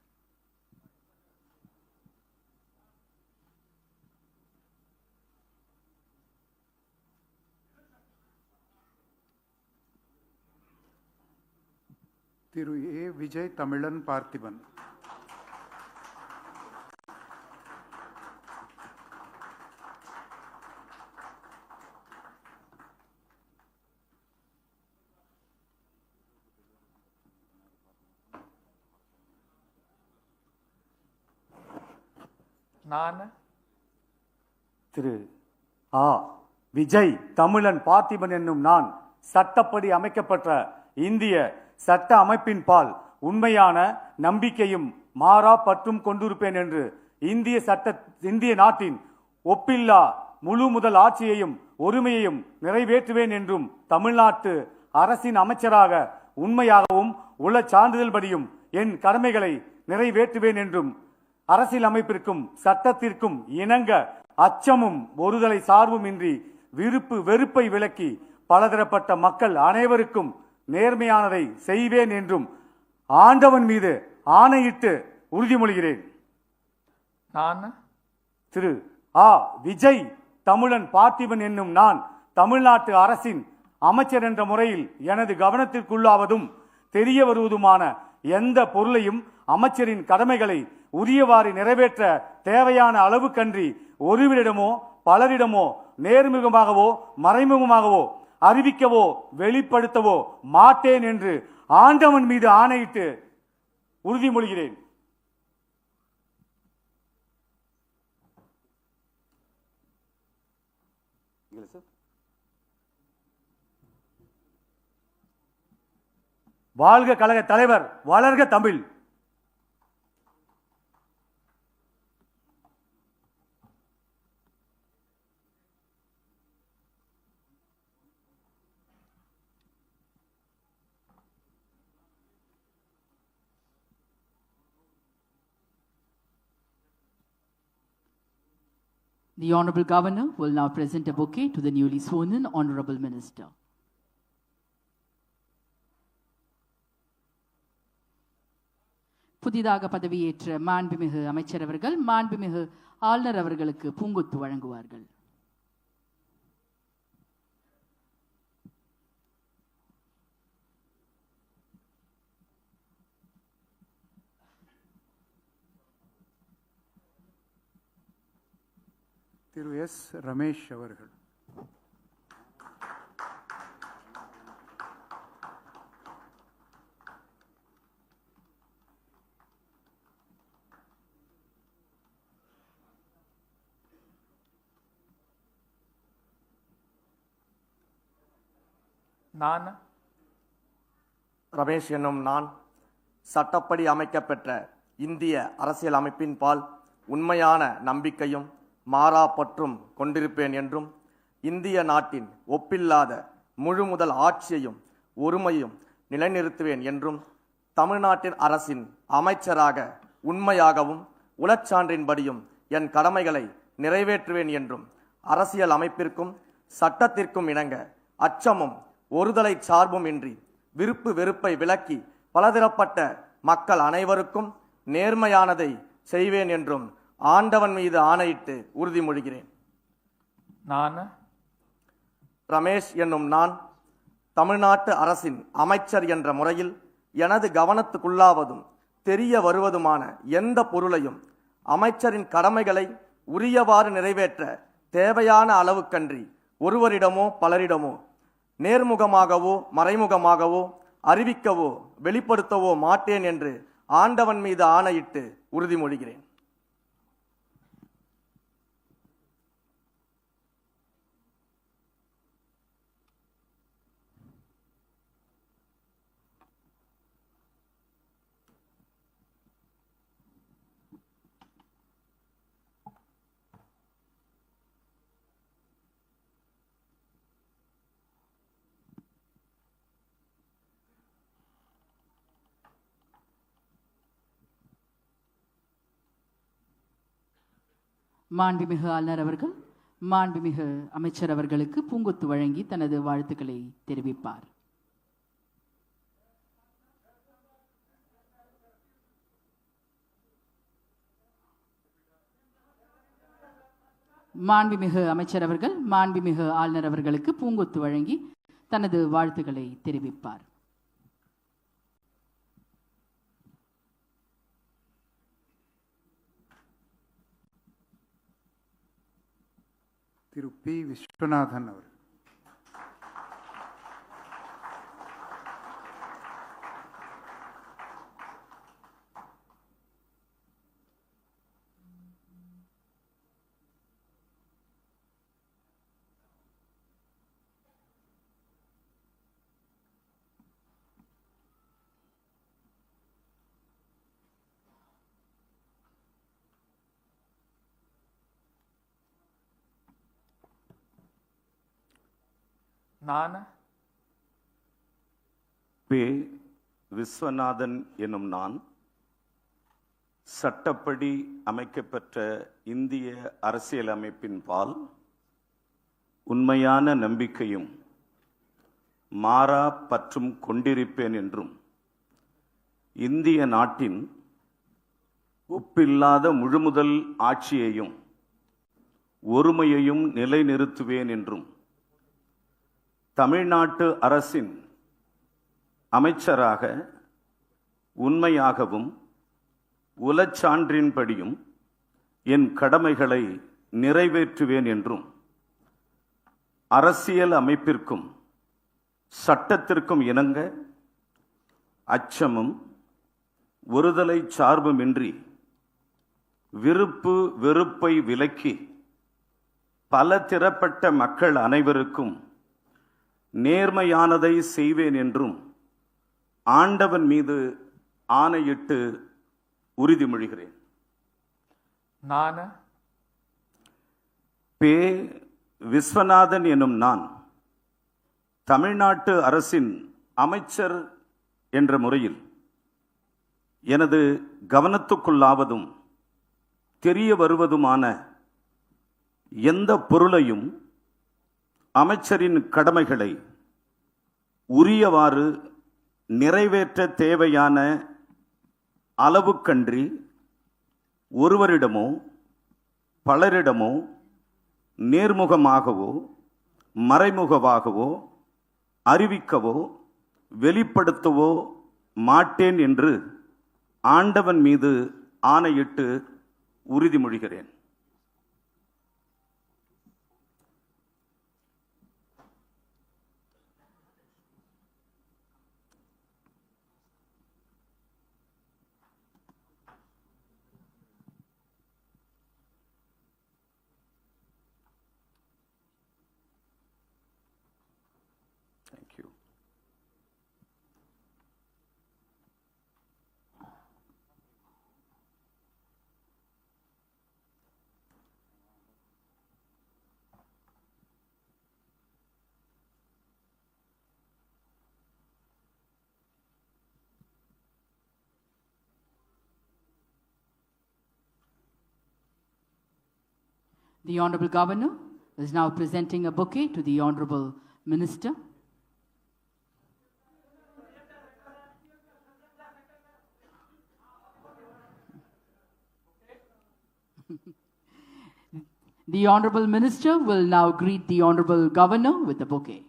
திரு ஏ விஜய் தமிழன் பார்த்திபன். நான் திரு ஆ விஜய் தமிழன் பார்த்திபன் என்னும் நான் சட்டப்படி அமைக்கப்பட்ட இந்திய சட்ட அமைப்பின் பால் உண்மையான நம்பிக்கையும் மாறா பற்றும் கொண்டிருப்பேன் என்று இந்திய நாட்டின் ஒப்பில்லா முழு முதல் ஆட்சியையும் உரிமையையும் நிறைவேற்றுவேன் என்றும் தமிழ்நாட்டு அரசின் அமைச்சராக உண்மையாகவும் உள்ள சான்றிதழ்படியும் என் கடமைகளை நிறைவேற்றுவேன் என்றும் அரசியல் அமைப்பிற்கும் சட்டத்திற்கும் இணங்க அச்சமும் ஒருதலை சார்பும் இன்றி விருப்பு வெறுப்பை விலக்கி பலதரப்பட்ட மக்கள் அனைவருக்கும் நேர்மையானதை செய்வேன் என்றும் ஆண்டவன் மீது ஆணையிட்டு உறுதிமொழிகிறேன். நான் திரு ஆ விஜய் தமிழன் பார்த்திபன் என்னும் நான் தமிழ்நாட்டு அரசின் அமைச்சர் என்ற முறையில் எனது கவனத்திற்குள்ளாவதும் தெரிய வருவதுமான எந்த பொருளையும் அமைச்சரின் கடமைகளை உரியவாறு நிறைவேற்ற தேவையான அளவுக்கன்றி ஒருவரிடமோ பலரிடமோ நேர்முகமாகவோ மறைமுகமாகவோ அறிவிக்கவோ வெளிப்படுத்தவோ மாட்டேன் என்று ஆண்டவன் மீது ஆணையிட்டு உறுதிமொழிகிறேன். வாழ்க கழக தலைவர், வளர்க Tamil. The Honorable Governor will now present a bouquet to the newly sworn-in Honorable Minister. புதிதாக பதவியேற்ற மாண்புமிகு அமைச்சர் அவர்கள் மாண்புமிகு ஆளுநர் அவர்களுக்கு பூங்கொத்து வழங்குவார்கள். திரு எஸ் ரமேஷ் அவர்கள். நான் ரமேஷ் என்னும் நான் சட்டப்படி அமைக்கப்பெற்ற இந்திய அரசியல் அமைப்பின் பால் உண்மையான நம்பிக்கையும் மாறா பற்றும் கொண்டிருப்பேன் என்றும் இந்திய நாட்டின் ஒப்பில்லாத முழு முதல் ஆட்சியையும் ஒருமையும் நிலைநிறுத்துவேன் என்றும் தமிழ்நாட்டின் அரசின் அமைச்சராக உண்மையாகவும் உளச்சான்றின்படியும் என் கடமைகளை நிறைவேற்றுவேன் என்றும் அரசியல் அமைப்பிற்கும் சட்டத்திற்கும் இணங்க அச்சமும் ஒருதலை சார்பும் இன்றி விருப்பு வெறுப்பை விலக்கி பலதரப்பட்ட மக்கள் அனைவருக்கும் நேர்மையானதை செய்வேன் என்றும் ஆண்டவன் மீது ஆணையிட்டு உறுதிமொழிகிறேன். நான் ரமேஷ் என்னும் நான் தமிழ்நாட்டு அரசின் அமைச்சர் என்ற முறையில் எனது கவனத்துக்குள்ளாவதும் தெரிய வருவதுமான எந்த பொருளையும் அமைச்சரின் கடமைகளை உரியவாறு நிறைவேற்ற தேவையான அளவுக்கன்றி ஒருவரிடமோ பலரிடமோ நேர்முகமாகவோ மறைமுகமாகவோ அறிவிக்கவோ வெளிப்படுத்தவோ மாட்டேன் என்று ஆண்டவன் மீது ஆணையிட்டு உறுதிமொழிகிறேன். மாண்புமிகு ஆளுநர் அவர்கள் மாண்புமிகு அமைச்சர் அவர்களுக்கு பூங்கொத்து வழங்கி தனது வாழ்த்துக்களை தெரிவிப்பார். மாண்புமிகு அமைச்சர் அவர்கள் மாண்புமிகு ஆளுநர் அவர்களுக்கு பூங்கொத்து வழங்கி தனது வாழ்த்துக்களை தெரிவிப்பார். திரு பி. விஸ்வநாதன் அவர். நான் பே. விஸ்வநாதன் எனும் நான் சட்டப்படி அமைக்கப்பெற்ற இந்திய அரசியலமைப்பின் பால் உண்மையான நம்பிக்கையும் மாறா பற்றும் கொண்டிருப்பேன் என்றும் இந்திய நாட்டின் ஒப்பில்லாத முழுமுதல் ஆட்சியையும் ஒருமையையும் நிலைநிறுத்துவேன் என்றும் தமிழ்நாட்டு அரசின் அமைச்சராக உண்மையாகவும் உளச்சான்றின்படியும் என் கடமைகளை நிறைவேற்றுவேன் என்றும் அரசியல் அமைப்பிற்கும் சட்டத்திற்கும் இணங்க அச்சமும் ஒருதலை சார்புமின்றி விருப்பு வெறுப்பை விலக்கி பல திறப்பட்ட மக்கள் அனைவருக்கும் நேர்மையானதை செய்வேன் என்றும் ஆண்டவன் மீது ஆணையிட்டு உறுதிமொழிகிறேன். நான் பே. விஸ்வநாதன் எனும் நான் தமிழ்நாட்டு அரசின் அமைச்சர் என்ற முறையில் எனது கவனத்துக்குள்ளாவதும் தெரிய வருவதுமான எந்த பொருளையும் அமைச்சரின் கடமைகளை உரியவாறு நிறைவேற்ற தேவையான அளவுக்கன்றி ஒருவரிடமோ பலரிடமோ நேர்முகமாகவோ மறைமுகமாகவோ அறிவிக்கவோ வெளிப்படுத்தவோ மாட்டேன் என்று ஆண்டவன் மீது ஆணையிட்டு உறுதிமொழிகிறேன். Thank you. The Honorable Governor is now presenting a bouquet to the Honorable Minister. The Honorable Minister will now greet the Honorable Governor with a bouquet.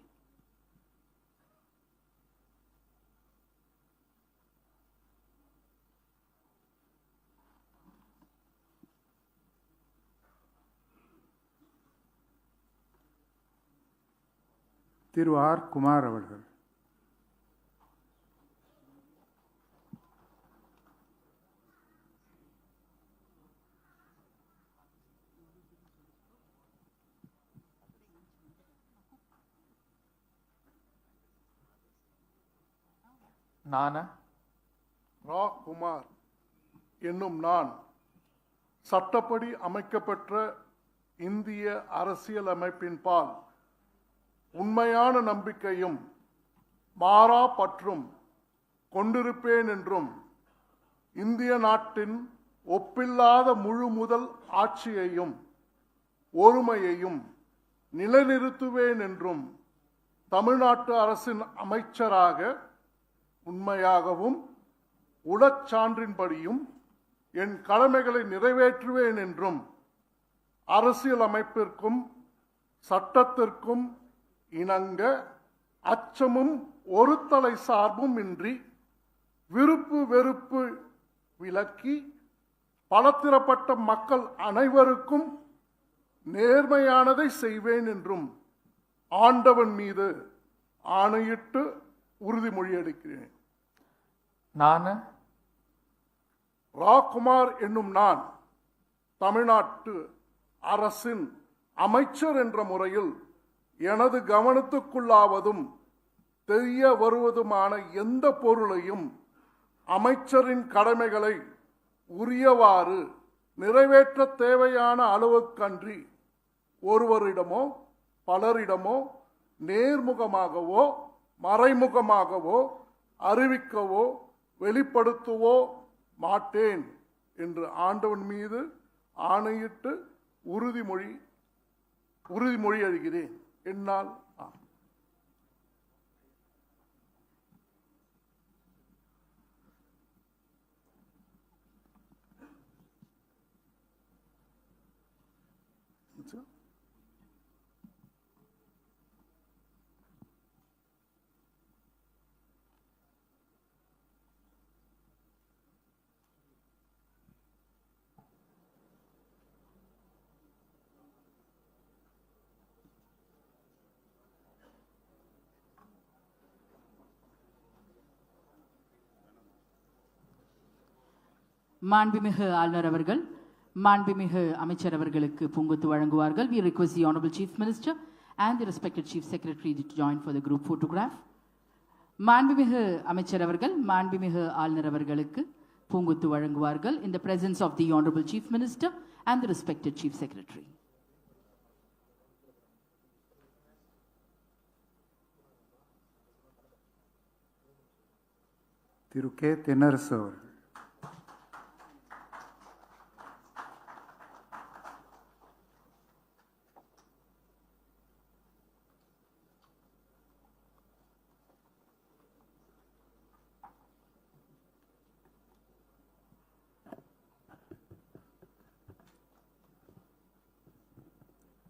Thiru R Kumar அவர்கள். நான் ரா குமார் என்னும் நான் சட்டப்படி அமைக்கப்பெற்ற இந்திய அரசியலமைப்பின் பால் உண்மையான நம்பிக்கையும் மாறா பற்றும் கொண்டிருப்பேன் என்றும் இந்திய நாட்டின் ஒப்பில்லாத முழு முதல் ஆட்சியையும் ஒருமையையும் நிலைநிறுத்துவேன் என்றும் தமிழ்நாட்டு அரசின் அமைச்சராக உண்மையாகவும் உளச்சான்றின்படியும் என் கடமைகளை நிறைவேற்றுவேன் என்றும் அரசியலமைப்பிற்கும் சட்டத்திற்கும் இணங்க அச்சமும் ஒரு தலை சார்பும் இன்றி விருப்பு வெறுப்பு விலக்கி பலதரப்பட்ட மக்கள் அனைவருக்கும் நேர்மையானதை செய்வேன் என்றும் ஆண்டவன் மீது ஆணையிட்டு உறுதிமொழி அளிக்கிறேன். நான் ராகுமார் என்னும் நான் தமிழ்நாட்டு அரசின் அமைச்சர் என்ற முறையில் எனது கவனத்துக்குள்ளாவதும் தெரிய வருவதுமான எந்த பொருளையும் அமைச்சரின் கடமைகளை உரியவாறு நிறைவேற்ற தேவையான அளவுக்கன்றி ஒருவரிடமோ பலரிடமோ நேர்முகமாகவோ மறைமுகமாகவோ அறிவிக்கவோ வெளிப்படுத்தவோ மாட்டேன் என்று ஆண்டவன் மீது ஆணையிட்டு உறுதிமொழி அளிக்கிறேன். என்னால் மாண்புமிகு ஆளுநர் அவர்கள் மாண்புமிகு அமைச்சர் அவர்களுக்கு பூங்கொத்து வழங்குவார்கள். We request the Honorable Chief Minister and the respected Chief Secretary to join for the group photograph. மாண்புமிகு அமைச்சர் அவர்கள் மாண்புமிகு ஆளுநர் அவர்களுக்கு பூங்கொத்து வழங்குவார்கள் in the presence of the Honorable Chief Minister and the respected Chief Secretary. Thiru K Thennarasu அவர்கள்.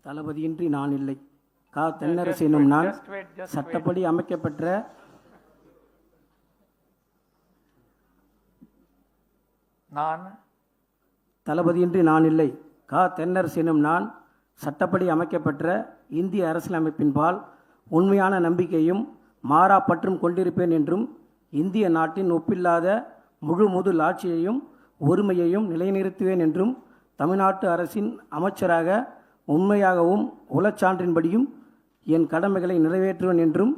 தளபதியின்றி நான் இல்லை. கா தென்னரசு எனும் நான் சட்டப்படி அமைக்கப்பெற்ற தளபதியின்றி நான் இல்லை. கா தென்னரசு எனும் நான் சட்டப்படி அமைக்கப்பெற்ற இந்திய அரசியலமைப்பின் பால் உண்மையான நம்பிக்கையும் மாறா பற்றும் கொண்டிருப்பேன் என்றும் இந்திய நாட்டின் ஒப்பில்லாத முழு முதல் ஆட்சியையும் ஒருமையையும் நிலைநிறுத்துவேன் என்றும் தமிழ்நாட்டு அரசின் அமைச்சராக உண்மையாகவும் உளச்சான்றின்படியும் என் கடமைகளை நிறைவேற்றுவேன் என்றும்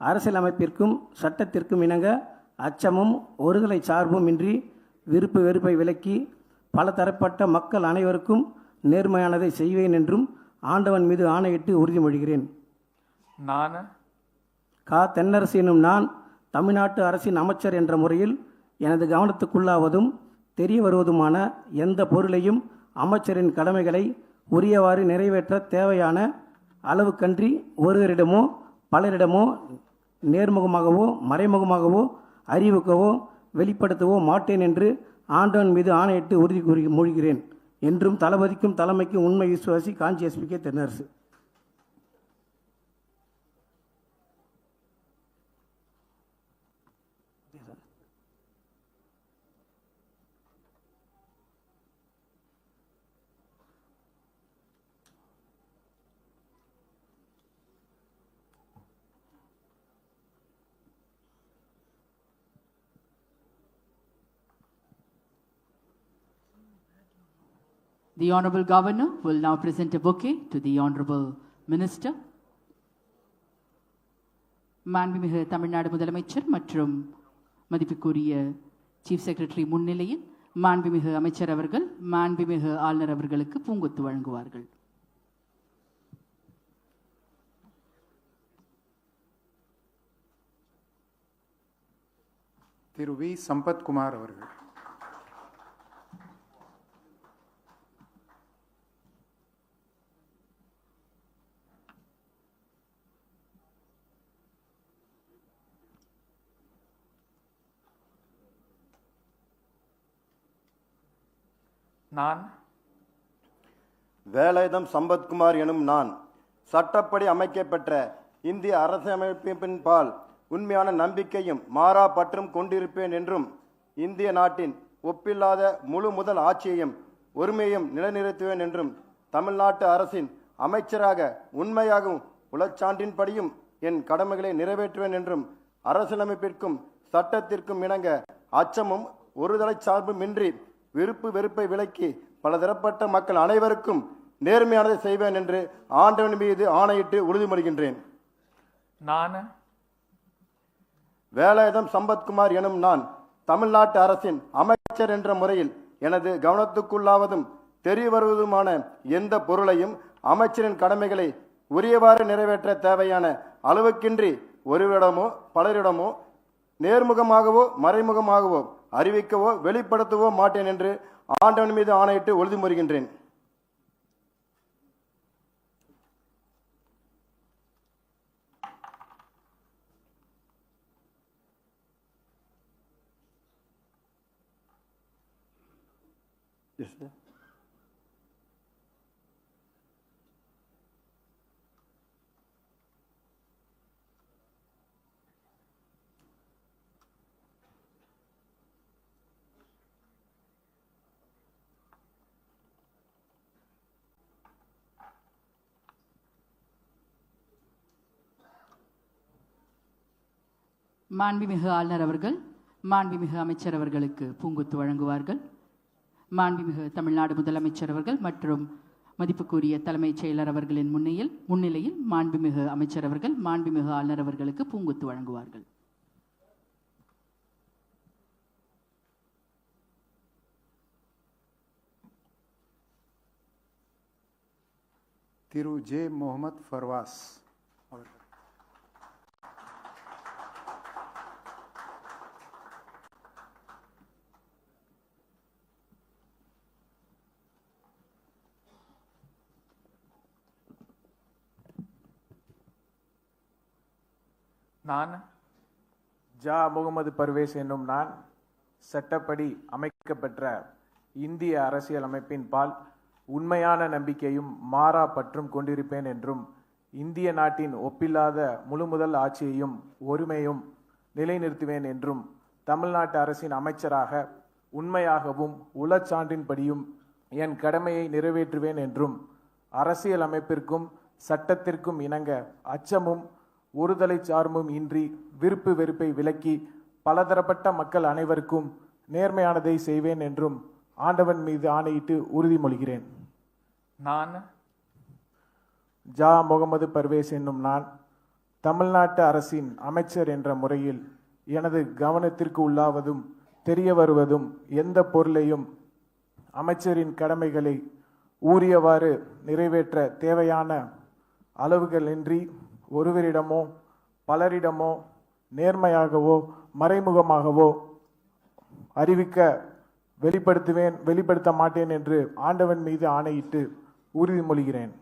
அரசியலமைப்பிற்கும் சட்டத்திற்கும் இணங்க அச்சமும் ஒருதலை சார்பும் இன்றி விருப்பு வெறுப்பை விலக்கி பல தரப்பட்ட மக்கள் அனைவருக்கும் நேர்மையானதை செய்வேன் என்றும் ஆண்டவன் மீது ஆணையிட்டு உறுதிமொழிகிறேன். நான் கா தென்னரசு எனும் நான் தமிழ்நாட்டு அரசின் அமைச்சர் என்ற முறையில் எனது கவனத்துக்குள்ளாவதும் தெரிய வருவதுமான எந்த பொருளையும் அமைச்சரின் கடமைகளை உரியவாறு நிறைவேற்ற தேவையான அளவுக்கன்றி ஒருவரிடமோ பலரிடமோ நேர்முகமாகவோ மறைமுகமாகவோ அறிவிக்கவோ வெளிப்படுத்தவோ மாட்டேன் என்று ஆண்டவன் மீது ஆணையிட்டு உறுதி கூறி மொழிகிறேன் என்றும் தளபதிக்கும் தலைமைக்கும் உண்மை விசுவாசி Kanchi SPK Thennarasu. The Honorable Governor will now present a bouquet to the Honorable Minister. மாண்புமிகு தமிழ்நாடு முதலமைச்சர் மற்றும் மதிப்புக்குரிய சீஃப் செக்ரட்டரி முன்னிலையில் மாண்புமிகு அமைச்சர் அவர்கள் மாண்புமிகு ஆளுநர் அவர்களுக்கு பூங்கொத்து வழங்குவார்கள். திரு வி சம்பத்குமார் அவர்கள். நான் வேலாயுதம் சம்பத்குமார் எனும் நான் சட்டப்படி அமைக்கப்பெற்ற இந்திய அரசியலமைப்பின் பால் உண்மையான நம்பிக்கையும் மாறா பற்றும் கொண்டிருப்பேன் என்றும் இந்திய நாட்டின் ஒப்பில்லாத முழு முதல் ஆட்சியையும் ஒருமையும் நிலைநிறுத்துவேன் என்றும் தமிழ்நாட்டு அரசின் அமைச்சராக உண்மையாகவும் உளச்சான்றின்படியும் என் கடமைகளை நிறைவேற்றுவேன் என்றும் அரசியலமைப்பிற்கும் சட்டத்திற்கும் இணங்க அச்சமும் ஒருதலை சார்புமின்றி விருப்பு வெறுப்பை விலக்கி பலதரப்பட்ட மக்கள் அனைவருக்கும் நேர்மையானதை செய்வேன் என்று ஆண்டவன் மீது ஆணையிட்டு உறுதிமொழிகின்றேன். நான் வேலாயுதம் சம்பத்குமார் எனும் நான் தமிழ்நாட்டு அரசின் அமைச்சர் என்ற முறையில் எனது கவனத்துக்குள்ளாவதும் தெரிய வருவதுமான எந்த பொருளையும் அமைச்சரின் கடமைகளை உரியவாறு நிறைவேற்ற தேவையான அளவுக்கின்றி ஒருவரிடமோ பலரிடமோ நேர்முகமாகவோ மறைமுகமாகவோ அறிவிக்கவோ வெளிப்படுத்தவோ மாட்டேன் என்று ஆண்டவன் மீது ஆணையிட்டு உறுதிமொழிகின்றேன். மாண்புமிகு ஆளுநர் அவர்கள் மாண்புமிகு அமைச்சர் அவர்களுக்கு பூங்கொத்து வழங்குவார்கள். மாண்புமிகு தமிழ்நாடு முதலமைச்சர் அவர்கள் மற்றும் மதிப்புக்குரிய தலைமைச் செயலர் அவர்களின் முன்னிலையில் மாண்புமிகு அமைச்சர் அவர்கள் மாண்புமிகு ஆளுநர் அவர்களுக்கு பூங்கொத்து வழங்குவார்கள். திரு ஜே முகமது ஃபர்வாஸ் அவர்கள். நான் ஜா முகமது பர்வேஸ் என்னும் நான் சட்டப்படி அமைக்கப்பெற்ற இந்திய அரசியலமைப்பின் பால் உண்மையான நம்பிக்கையும் மாறா பற்றும் கொண்டிருப்பேன் என்றும் இந்திய நாட்டின் ஒப்பில்லாத முழுமுதல் ஆட்சியையும் ஒருமையும் நிலைநிறுத்துவேன் என்றும் தமிழ்நாட்டு அரசின் அமைச்சராக உண்மையாகவும் உளச்சான்றின்படியும் என் கடமையை நிறைவேற்றுவேன் என்றும் அரசியலமைப்பிற்கும் சட்டத்திற்கும் இணங்க அச்சமும் ஒருதலை சார்பும் இன்றி விருப்பு வெறுப்பை விலக்கி பலதரப்பட்ட மக்கள் அனைவருக்கும் நேர்மையானதை செய்வேன் என்றும் ஆண்டவன் மீது ஆணையிட்டு உறுதிமொழிகிறேன். நான் ஜா முகமது பர்வேஸ் என்னும் நான் தமிழ்நாட்டு அரசின் அமைச்சர் என்ற முறையில் எனது கவனத்திற்கு உள்ளாவதும் தெரிய வருவதும் எந்த பொருளையும் அமைச்சரின் கடமைகளை ஊறியவாறு நிறைவேற்ற தேவையான அளவுகளின்றி ஒருவரிடமோ பலரிடமோ நேர்மையாகவோ மறைமுகமாகவோ அறிவிக்க வெளிப்படுத்த மாட்டேன் என்று ஆண்டவன் மீது ஆணையிட்டு உறுதிமொழிகிறேன்.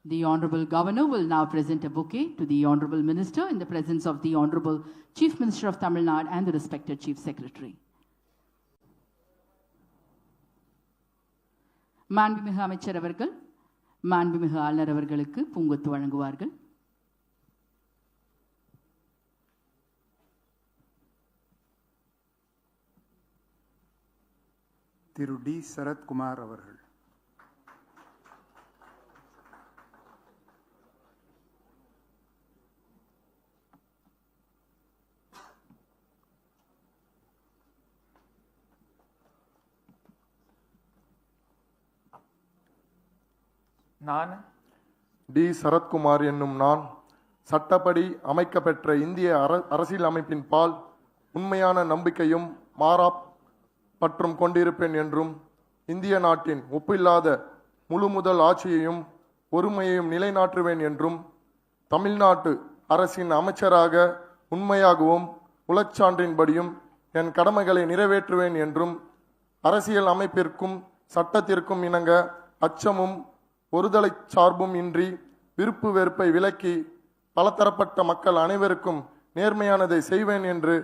The Honorable Governor will now present a bouquet to the Honorable Minister in the presence of the Honorable Chief Minister of Tamil Nadu and the respected Chief Secretary. மாண்புமிகு அமைச்சர் அவர்கள் மாண்புமிகு ஆளுநர் அவர்களுக்கு பூங்கொத்து வழங்குவார்கள். திரு டி சரத்குமார் அவர்கள். நான் டி சரத்குமார் என்னும் நான் சட்டப்படி அமைக்கப்பெற்ற இந்திய அரசியலமைப்பின் பால் உண்மையான நம்பிக்கையும் மாறா பற்றும் கொண்டிருப்பேன் என்றும் இந்திய நாட்டின் ஒப்பில்லாத முழு முதல் ஆட்சியையும் ஒருமையையும் நிலைநாட்டுவேன் என்றும் தமிழ்நாட்டு அரசின் அமைச்சராக உண்மையாகவும் உளச்சான்றின்படியும் என் கடமைகளை நிறைவேற்றுவேன் என்றும் அரசியல் அமைப்பிற்கும் சட்டத்திற்கும் இணங்க அச்சமும் ஒருதலை சார்பும் இன்றி விருப்பு வெறுப்பை விலக்கி பலதரப்பட்ட மக்கள் அனைவருக்கும் நேர்மையானதை செய்வேன் என்று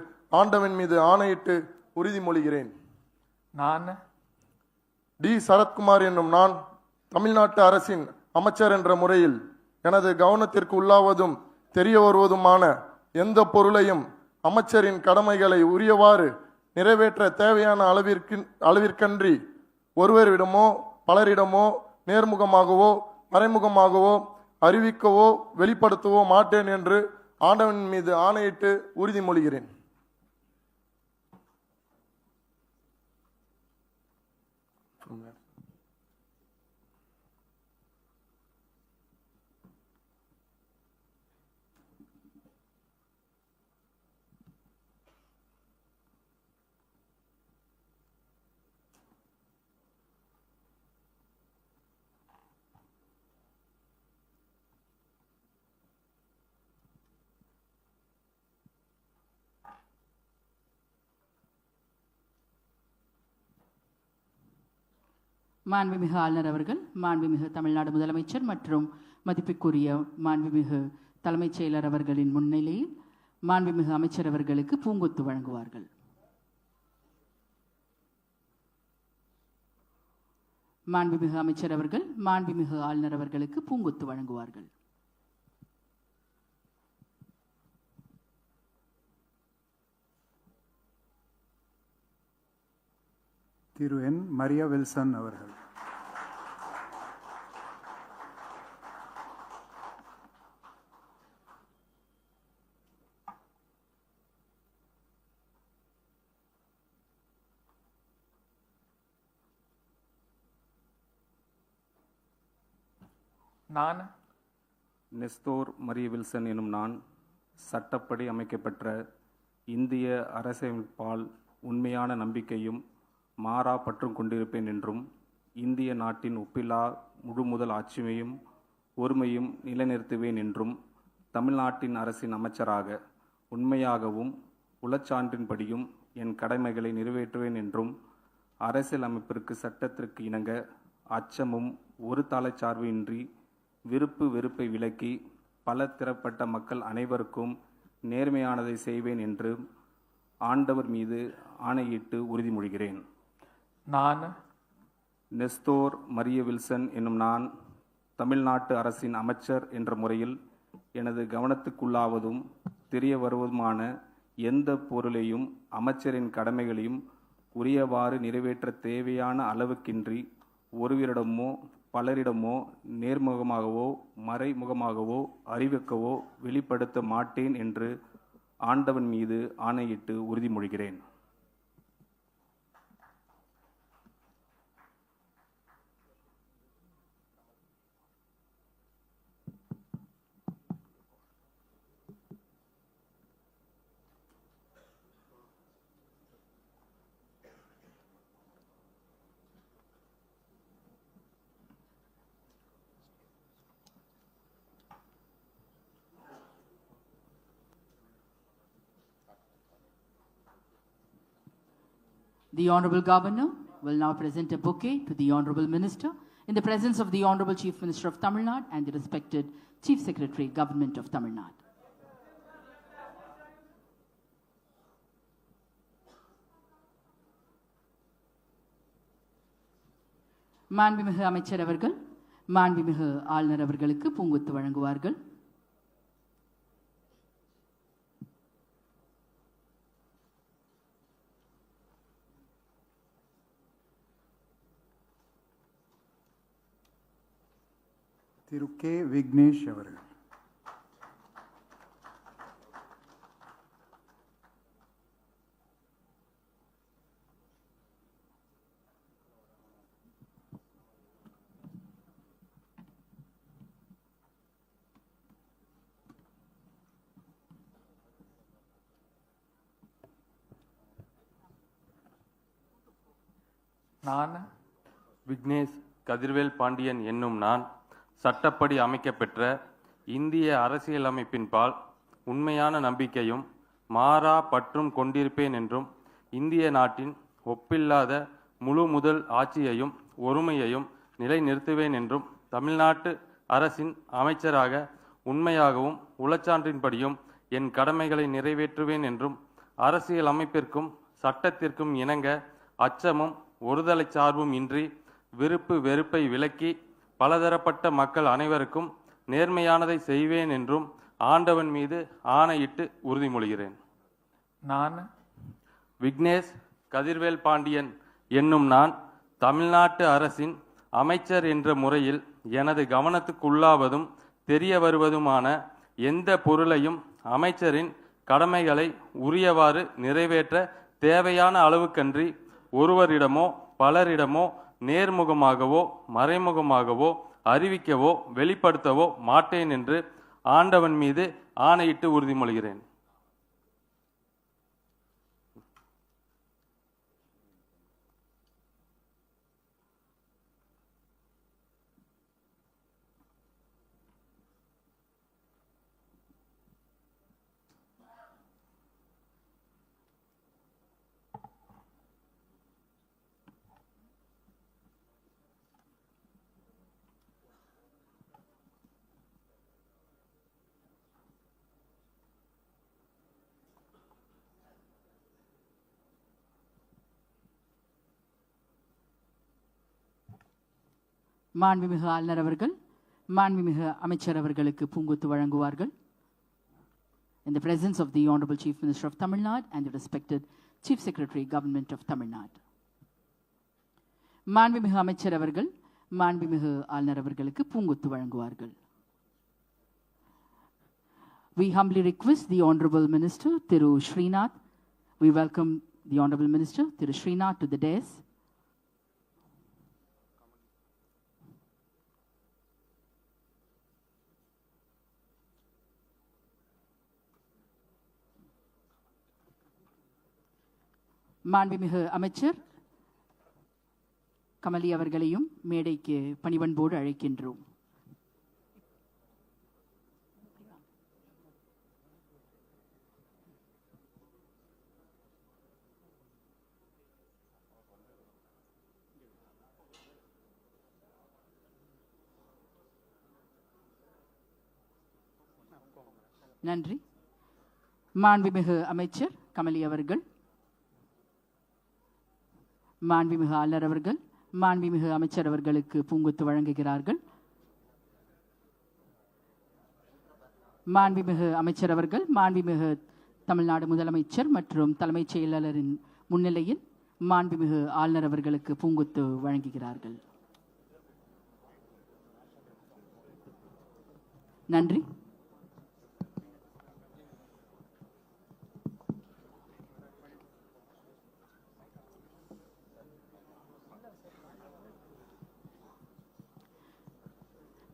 ஆண்டவன் மீது ஆணையிட்டு உறுதிமொழிகிறேன். நான் டி சரத்குமார் என்னும் நான் தமிழ்நாட்டு அரசின் அமைச்சர் என்ற முறையில் எனது கவனத்திற்கு உள்ளாவதும் தெரிய வருவதுமான எந்த பொருளையும் அமைச்சரின் கடமைகளை உரியவாறு நிறைவேற்ற தேவையான அளவிற்கன்றி ஒருவரிடமோ பலரிடமோ நேர்முகமாகவோ மறைமுகமாகவோ அறிவிக்கவோ வெளிப்படுத்தவோ மாட்டேன் என்று ஆண்டவன் மீது ஆணையிட்டு உறுதிமொழிகிறேன். மாண்புமிகு ஆளுநர் அவர்கள் மாண்புமிகு தமிழ்நாடு முதலமைச்சர் மற்றும் மதிப்புக்குரிய மாண்புமிகு தலைமைச் செயலர் அவர்களின் முன்னிலையில் மாண்புமிகு அமைச்சர் அவர்களுக்கு பூங்கொத்து வழங்குவார்கள். மாண்புமிகு அமைச்சர் அவர்கள் மாண்புமிகு ஆளுநர் அவர்களுக்கு பூங்கொத்து வழங்குவார்கள். திரு என் மரியா வில்சன் அவர்கள். நான் நெஸ்தோர் மரிய வில்சன் எனும் நான் சட்டப்படி அமைக்கப்பெற்ற இந்திய அரசியலமைப்பால் உண்மையான நம்பிக்கையும் மாறா பற்றும் கொண்டிருப்பேன் என்றும் இந்திய நாட்டின் ஒப்பில்லா முழு முதல் ஆட்சியையும் ஒருமையும் நிலைநிறுத்துவேன் என்றும் தமிழ்நாட்டின் அரசின் அமைச்சராக உண்மையாகவும் உளச்சான்றின்படியும் என் கடமைகளை நிறைவேற்றுவேன் என்றும் அரசியல் அமைப்பிற்கு சட்டத்திற்கு இணங்க அச்சமும் ஒரு தலைச்சார்பு இன்றி விருப்பு வெறுப்பை விலக்கி பல திறப்பட்ட மக்கள் அனைவருக்கும் நேர்மையானதை செய்வேன் என்று ஆண்டவர் மீது ஆணையிட்டு உறுதிமொழிகிறேன். நான் நெஸ்தோர் மரிய வில்சன் என்னும் நான் தமிழ்நாட்டு அரசின் அமைச்சர் என்ற முறையில் எனது கவனத்துக்குள்ளாவதும் தெரிய வருவதுமான எந்த பொருளையும் அமைச்சரின் கடமைகளையும் உரியவாறு நிறைவேற்ற தேவையான அளவுக்கின்றி ஒருவரிடமோ பலரிடமோ நேர்முகமாகவோ மறைமுகமாகவோ அறிவிக்கவோ வெளிப்படுத்த மாட்டேன் என்று ஆண்டவன் மீது ஆணையிட்டு உறுதிமொழிகிறேன். The Honorable Governor will now present a bouquet to the Honorable Minister in the presence of the Honorable Chief Minister of Tamil Nadu and the respected Chief Secretary, Government of Tamil Nadu. மாண்புமிகு அமைச்சர் அவர்கள் மாண்புமிகு ஆளுநர் அவர்களுக்கு பூங்கொத்து வழங்குவார்கள். திரு K Vignesh அவர்கள். நான் விக்னேஷ் கதிர்வேல் பாண்டியன் என்னும் நான் சட்டப்படி அமைக்கப்பெற்ற இந்திய அரசியலமைப்பின்பால் உண்மையான நம்பிக்கையும் மாறா பற்றும் கொண்டிருப்பேன் என்றும் இந்திய நாட்டின் ஒப்பில்லாத முழு முதல் ஆட்சியையும் ஒருமையையும் நிலைநிறுத்துவேன் என்றும் தமிழ்நாட்டு அரசின் அமைச்சராக உண்மையாகவும் உளச்சான்றின்படியும் என் கடமைகளை நிறைவேற்றுவேன் என்றும் அரசியல் அமைப்பிற்கும் சட்டத்திற்கும் இணங்க அச்சமும் ஒருதலை சார்பும் இன்றி விருப்பு வெறுப்பை விலக்கி பலதரப்பட்ட மக்கள் அனைவருக்கும் நேர்மையானதை செய்வேன் என்றும் ஆண்டவன் மீது ஆணையிட்டு உறுதிமொழிகிறேன். நான் விக்னேஷ் கதிர்வேல் பாண்டியன் என்னும் நான் தமிழ்நாட்டு அரசின் அமைச்சர் என்ற முறையில் எனது கவனத்துக்குள்ளாவதும் தெரிய வருவதுமான எந்த பொருளையும் அமைச்சரின் கடமைகளை உரியவாறு நிறைவேற்ற தேவையான அளவுக்கன்றி ஒருவரிடமோ பலரிடமோ நேர்முகமாகவோ மறைமுகமாகவோ அறிவிக்கவோ வெளிப்படுத்தவோ மாட்டேன் என்று ஆண்டவன் மீது ஆணையிட்டு உறுதிமொழிகிறேன். மாண்புமிகு ஆளுநர் அவர்கள் மாண்புமிகு அமைச்சர் அவர்களுக்கு பூங்கொத்து வழங்குவார்கள். In the presence of the Honorable Chief Minister of Tamil Nadu and the respected Chief Secretary, Government of Tamil Nadu. மாண்புமிகு அமைச்சர் அவர்கள் மாண்புமிகு ஆளுநர் அவர்களுக்கு பூங்கொத்து வழங்குவார்கள். We humbly request the Honorable Minister, Thiru Srinath. We welcome the Honorable Minister, Thiru Srinath, to the dais. மாண்புமிகு அமைச்சர் கமலி அவர்களையும் மேடைக்கு பணிவன்போடு அழைக்கின்றோம். நன்றி. மாண்புமிகு அமைச்சர் கமலி அவர்கள் மாண்புமிகு ஆளுநர் அவர்கள் மாண்புமிகு அமைச்சர் அவர்களுக்கு பூங்கொத்து வழங்குகிறார்கள். மாண்புமிகு அமைச்சர் அவர்கள் மாண்புமிகு தமிழ்நாடு முதலமைச்சர் மற்றும் தலைமைச் செயலாளரின் முன்னிலையில் மாண்புமிகு ஆளுநர் அவர்களுக்கு பூங்கொத்து வழங்குகிறார்கள். நன்றி.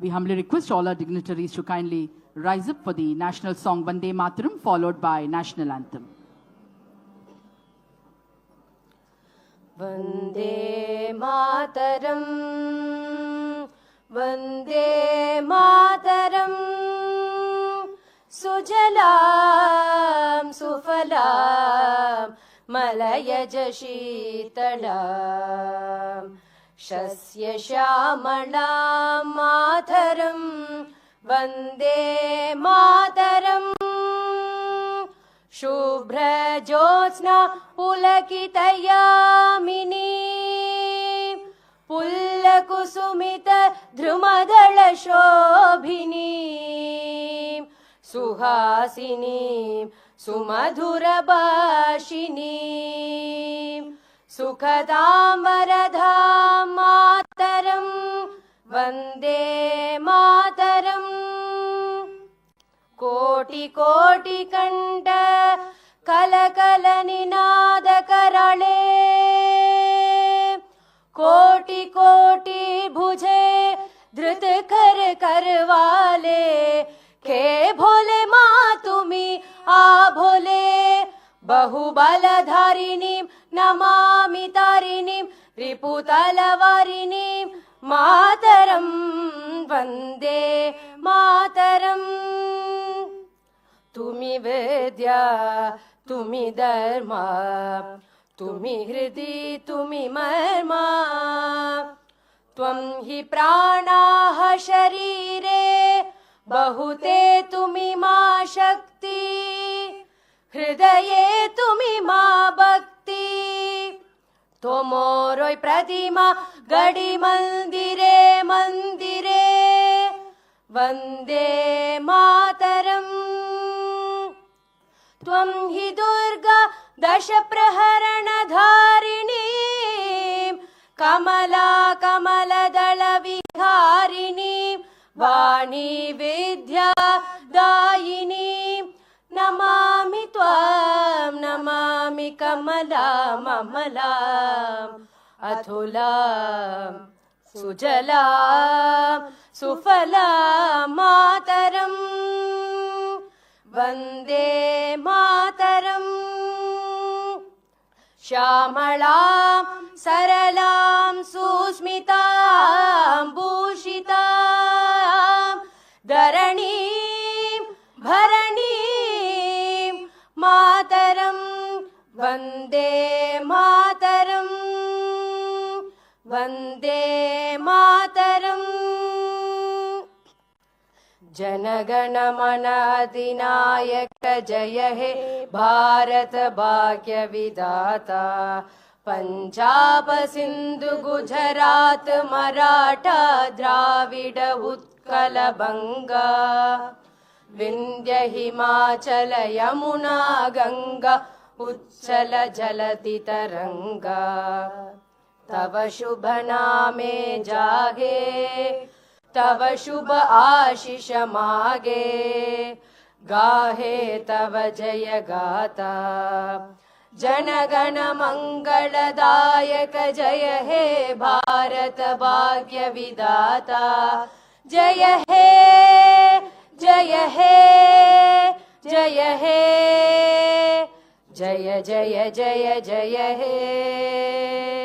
We humbly request all our dignitaries to kindly rise up for the national song Vande Mataram, followed by national anthem. Vande Mataram, Vande Mataram, Sujalam Sufalam, Malayaja Sheetalam, Shasya Shyaamalam Mataram, Vande Mataram, Shubhra Jyotsna Pulakitayamini, Pullakusumita Dhrumadala Shobhini, Suhasini Sumadhura Bhashini, Sukhadam Varadham Mataram, Vande Mataram, Koti Koti Kanta Kalakala Ninada Karale, Koti Koti Bhuje Dhrit Kar Karwale, Ke Bhole Ma Tumi A Bhole, Bahubaladharinim Namami Tarinim Riputalavarinim Mataram, Vande Mataram. Tumi Vidya, Tumi Dharma, Tumi Hridi, Tumi Marma, Tvam hi pranaha sharire, Bahute Tumi ma Shakti, Hridaye Tumi ma Bhakti, Tomoroi Pratima Gadi Mandire Mandire, Vande Mataram. Tvam hi Durga Dasha Praharana Dharini, Kamala Kamala Dala Viharini, Vani Vidya Dayini, Namami Tvam Namami Kamalam Amalam Athulam Sujalam Sufalam Mataram, Vande Mataram, Shyamalam Saralam Susmitam Bhushitam, Dharanim Bharanim Mataram, Vande Mataram, Vande Mataram. Janagana Mana Adinayaka Jaya He Bharat Bhagya Vidata, Punjab Sindhu Gujarat Maratha Dravida Utkala Banga, Vindhya Himachala Yamuna Ganga Uchchala Jalati Taranga, Tava Shubha Name Jage, Tava Shubha Ashish Mage, Gahe Tava Jaya Gata, Janagana Mangala Dayaka Jaya He Bharat Bhagya Vidata, Jaya He, Jaya He, Jaya He, Jaya Jaya Jaya Jaya He.